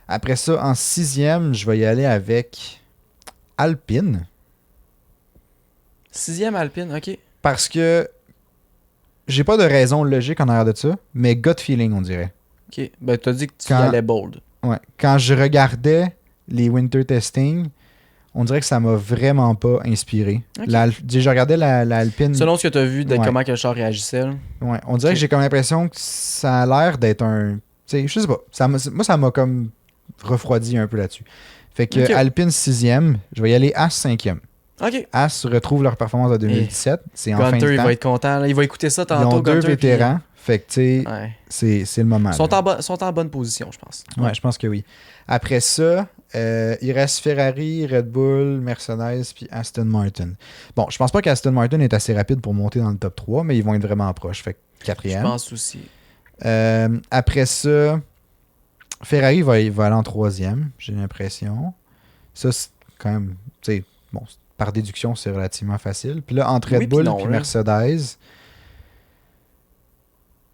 Après ça, en 6e, je vais y aller avec Alpine. 6e Alpine, ok. Parce que j'ai pas de raison logique en arrière de ça, mais gut feeling, on dirait. Ok. Ben, t'as dit que tu y Quand- allais bold. Ouais. Quand je regardais les winter testing, on dirait que ça m'a vraiment pas inspiré. Ok. Je regardais la Alpine. Selon ce que t'as vu de Ouais. comment que le char réagissait. là. Ouais, on dirait Ok. que j'ai comme l'impression que ça a l'air d'être un... Tu sais, je sais pas. Moi, ça m'a comme refroidi un peu là-dessus. Fait que Ok. Alpine 6e, je vais y aller à 5e. OK. As retrouve leur performance de 2017. C'est en fin Gunter, de il temps. va être content. Là. Il va écouter ça Ils tantôt. ont deux Gunter, vétérans. Fait que, tu sais, Ouais. c'est le moment. Ils sont en bonne position, je pense. Ouais, je pense que oui. Après ça, il reste Ferrari, Red Bull, Mercedes puis Aston Martin. Bon, je pense pas qu'Aston Martin est assez rapide pour monter dans le top 3, mais ils vont être vraiment proches. Fait que Je quatrième. pense aussi. Après ça, Ferrari va aller en troisième, j'ai l'impression. Ça, c'est quand même, tu sais, bon, par déduction, c'est relativement facile. Puis là, entre Red Oui, Bull puis non, puis là. Mercedes,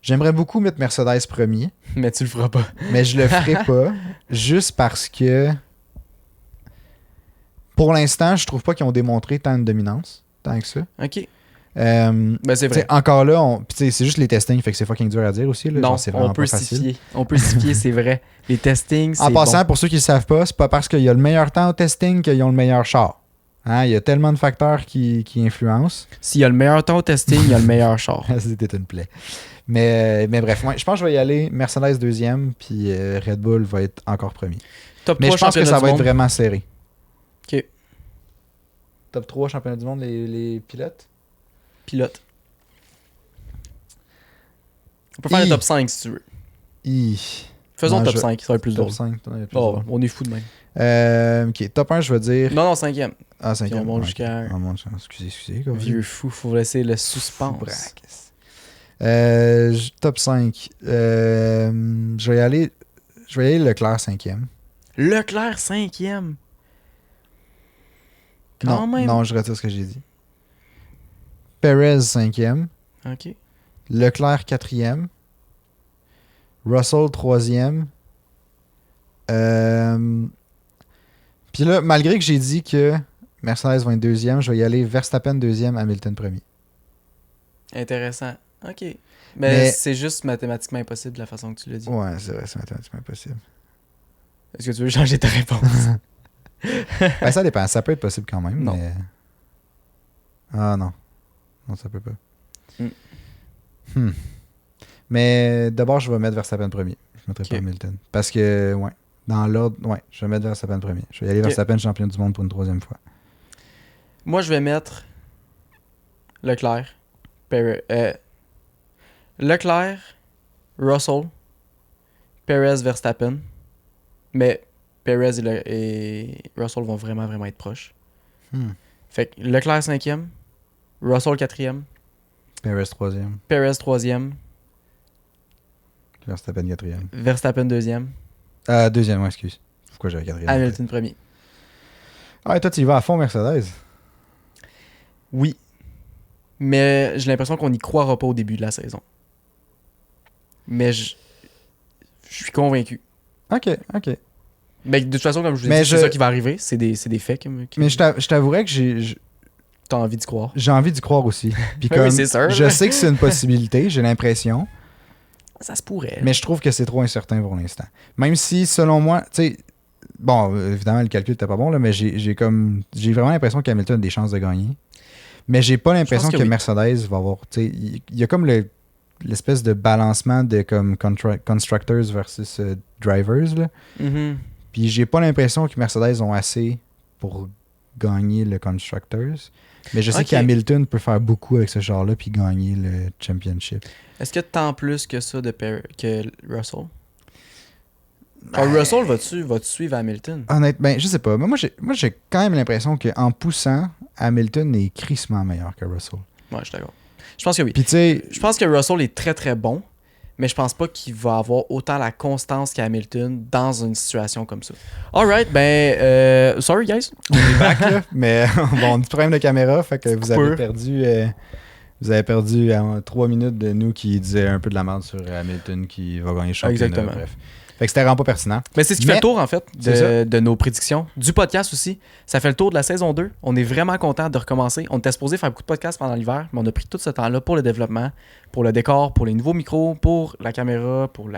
j'aimerais beaucoup mettre Mercedes premier, Mais tu le feras pas. mais je le ferai pas, juste parce que, pour l'instant, je trouve pas qu'ils ont démontré tant de dominance, tant que ça. OK. Ben, C'est vrai. encore là, puis tu sais, c'est juste les testings, fait que c'est fucking dur à dire aussi. Là, Non, genre, c'est vraiment on peut pas facile. s'y fier. On peut s'y fier, c'est vrai. Les testings, c'est En passant, bon. pour ceux qui ne le savent pas, c'est pas parce qu'il y a le meilleur temps au testing qu'ils ont le meilleur char. Hein, il y a tellement de facteurs qui influencent. S'il y a le meilleur temps au testing, il y a le meilleur char. C'était une plaie. Mais bref, je pense que je vais y aller Mercedes deuxième, puis Red Bull va être encore premier. Top Mais 3 je pense que championnat ça du va être monde. vraiment serré. OK. Top 3 championnat du monde, les pilotes? Pilote. On peut faire le top 5 si tu veux. Faisons Non, top 5, ça va être plus Top drôle. 5. Plus Oh, drôle. on est fou de même. Ok, top 1, je vais dire... Non, 5e. Ah, Puis 5e. on monte Ouais, jusqu'à... ok. On monte, excusez. Quoi, Vieux fou, faut laisser le suspense. Top 5. Je vais y aller Leclerc 5e. Leclerc 5e. Quand Non, même. non, je retire ce que j'ai dit. Perez 5e. OK. Leclerc 4e. Russell 3e. Puis là, malgré que j'ai dit que Mercedes va être 2e, je vais y aller Verstappen 2e, Hamilton 1er. Intéressant. OK. Mais- c'est juste mathématiquement impossible de la façon que tu l'as dit. Ouais, c'est vrai, c'est mathématiquement impossible. Est-ce que tu veux changer ta réponse? Ben, ça dépend, ça peut être possible quand même, Non. mais... Ah non. Non, ça peut pas. Hmm. Mais d'abord, je vais mettre Verstappen premier. Je mettrai pas Ok. Hamilton. Parce que, ouais, dans l'ordre, ouais, je vais mettre Verstappen premier. Je vais y aller Ok. Verstappen champion du monde pour une 3e fois. Moi, je vais mettre Leclerc, Leclerc, Russell, Perez, Verstappen. Mais Perez et Russell vont vraiment, vraiment être proches. Fait que Leclerc 5e, Russell 4e, Perez 3e, Perez 3e, Verstappen 4e. Verstappen 2e, 2e, ouais, excuse. Pourquoi j'avais 4e? Hamilton 1er. Ah, et toi, tu y vas à fond, Mercedes? Oui. Mais j'ai l'impression qu'on n'y croira pas au début de la saison. Mais je suis convaincu. Ok. Mais de toute façon, comme je vous Mais ai dit, c'est ça qui va arriver. C'est des faits que Mais je t'avouerais que t'as envie d'y croire. j'ai envie d'y croire aussi. Puis Oui, comme, c'est sûr. je sais que c'est une possibilité, j'ai l'impression. Ça se pourrait. Mais je trouve que c'est trop incertain pour l'instant. Même si, selon moi, tu sais, bon, évidemment, le calcul n'était pas bon, là, mais j'ai vraiment l'impression qu'Hamilton a des chances de gagner. Mais j'ai pas l'impression que que oui. Mercedes va avoir, tu sais, il y a comme l'espèce de balancement de comme constructors versus drivers, là. Mhm. Puis j'ai pas l'impression que Mercedes ont assez pour gagner le constructors. Mais je sais Ok. qu'Hamilton peut faire beaucoup avec ce genre-là puis gagner le championship. Est-ce que tant plus que ça que Russell? Ben, Russell, vas-tu suivre Hamilton? Honnêtement, ben, je sais pas. Mais moi, j'ai quand même l'impression qu'en poussant, Hamilton est crissement meilleur que Russell. Ouais, je suis d'accord. Je pense que oui. Puis tu sais, Je pense que Russell est très très bon, mais je pense pas qu'il va avoir autant la constance qu'Hamilton dans une situation comme ça. Alright, sorry guys. on est back là. Mais bon, on a du problème de caméra, fait que vous avez Coupure. perdu. Vous avez perdu 3 minutes de nous qui disaient un peu de la merde sur Hamilton qui va gagner le championnat. Exactement. Bref. Fait que c'était vraiment pas pertinent. Mais c'est ce qui Mais- fait le tour, en fait, C'est ça. de nos prédictions. Du podcast aussi. Ça fait le tour de la saison 2. On est vraiment content de recommencer. On était supposé faire beaucoup de podcasts pendant l'hiver, mais on a pris tout ce temps-là pour le développement, pour le décor, pour les nouveaux micros, pour la caméra, pour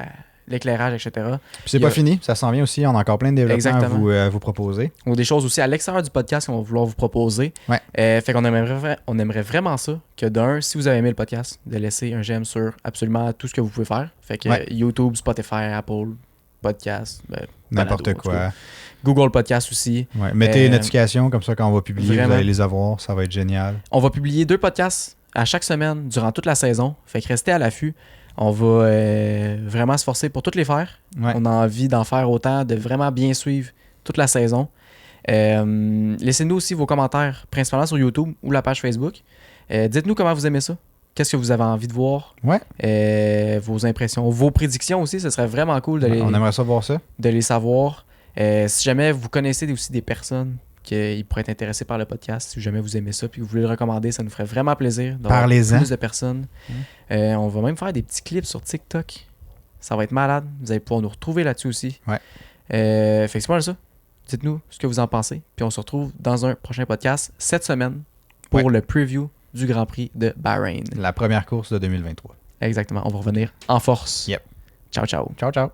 l'éclairage, etc. Puis c'est Il y pas a- fini, ça s'en vient aussi. On a encore plein de développements Exactement. à vous proposer. On a des choses aussi à l'extérieur du podcast qu'on va vouloir vous proposer. Ouais. Fait qu'on aimerait vraiment ça, que d'un, si vous avez aimé le podcast, de laisser un j'aime sur absolument tout ce que vous pouvez faire. Fait que Ouais. YouTube, Spotify, Apple, Podcast, N'importe balado, en tout quoi. cas. Google Podcast aussi. Ouais. Mettez les notifications, comme ça, quand on va publier, vraiment. vous allez les avoir. Ça va être génial. On va publier 2 podcasts à chaque semaine durant toute la saison. Fait que restez à l'affût. On va vraiment se forcer pour toutes les faire. Ouais. On a envie d'en faire autant, de vraiment bien suivre toute la saison. Laissez-nous aussi vos commentaires, principalement sur YouTube ou la page Facebook. Dites-nous comment vous aimez ça. Qu'est-ce que vous avez envie de voir? Ouais. Vos impressions, vos prédictions aussi, ce serait vraiment cool On aimerait ça voir ça. de les savoir. Si jamais vous connaissez aussi des personnes qui pourraient être intéressées par le podcast, si jamais vous aimez ça puis que vous voulez le recommander, ça nous ferait vraiment plaisir d'avoir Parlez-en. plus de personnes. On va même faire des petits clips sur TikTok. Ça va être malade. Vous allez pouvoir nous retrouver là-dessus aussi. Ouais. Fait que c'est pas mal ça. Dites-nous ce que vous en pensez. Puis on se retrouve dans un prochain podcast cette semaine pour le preview du Grand Prix de Bahreïn. La première course de 2023. Exactement. On va revenir en force. Yep. Ciao, ciao. Ciao, ciao.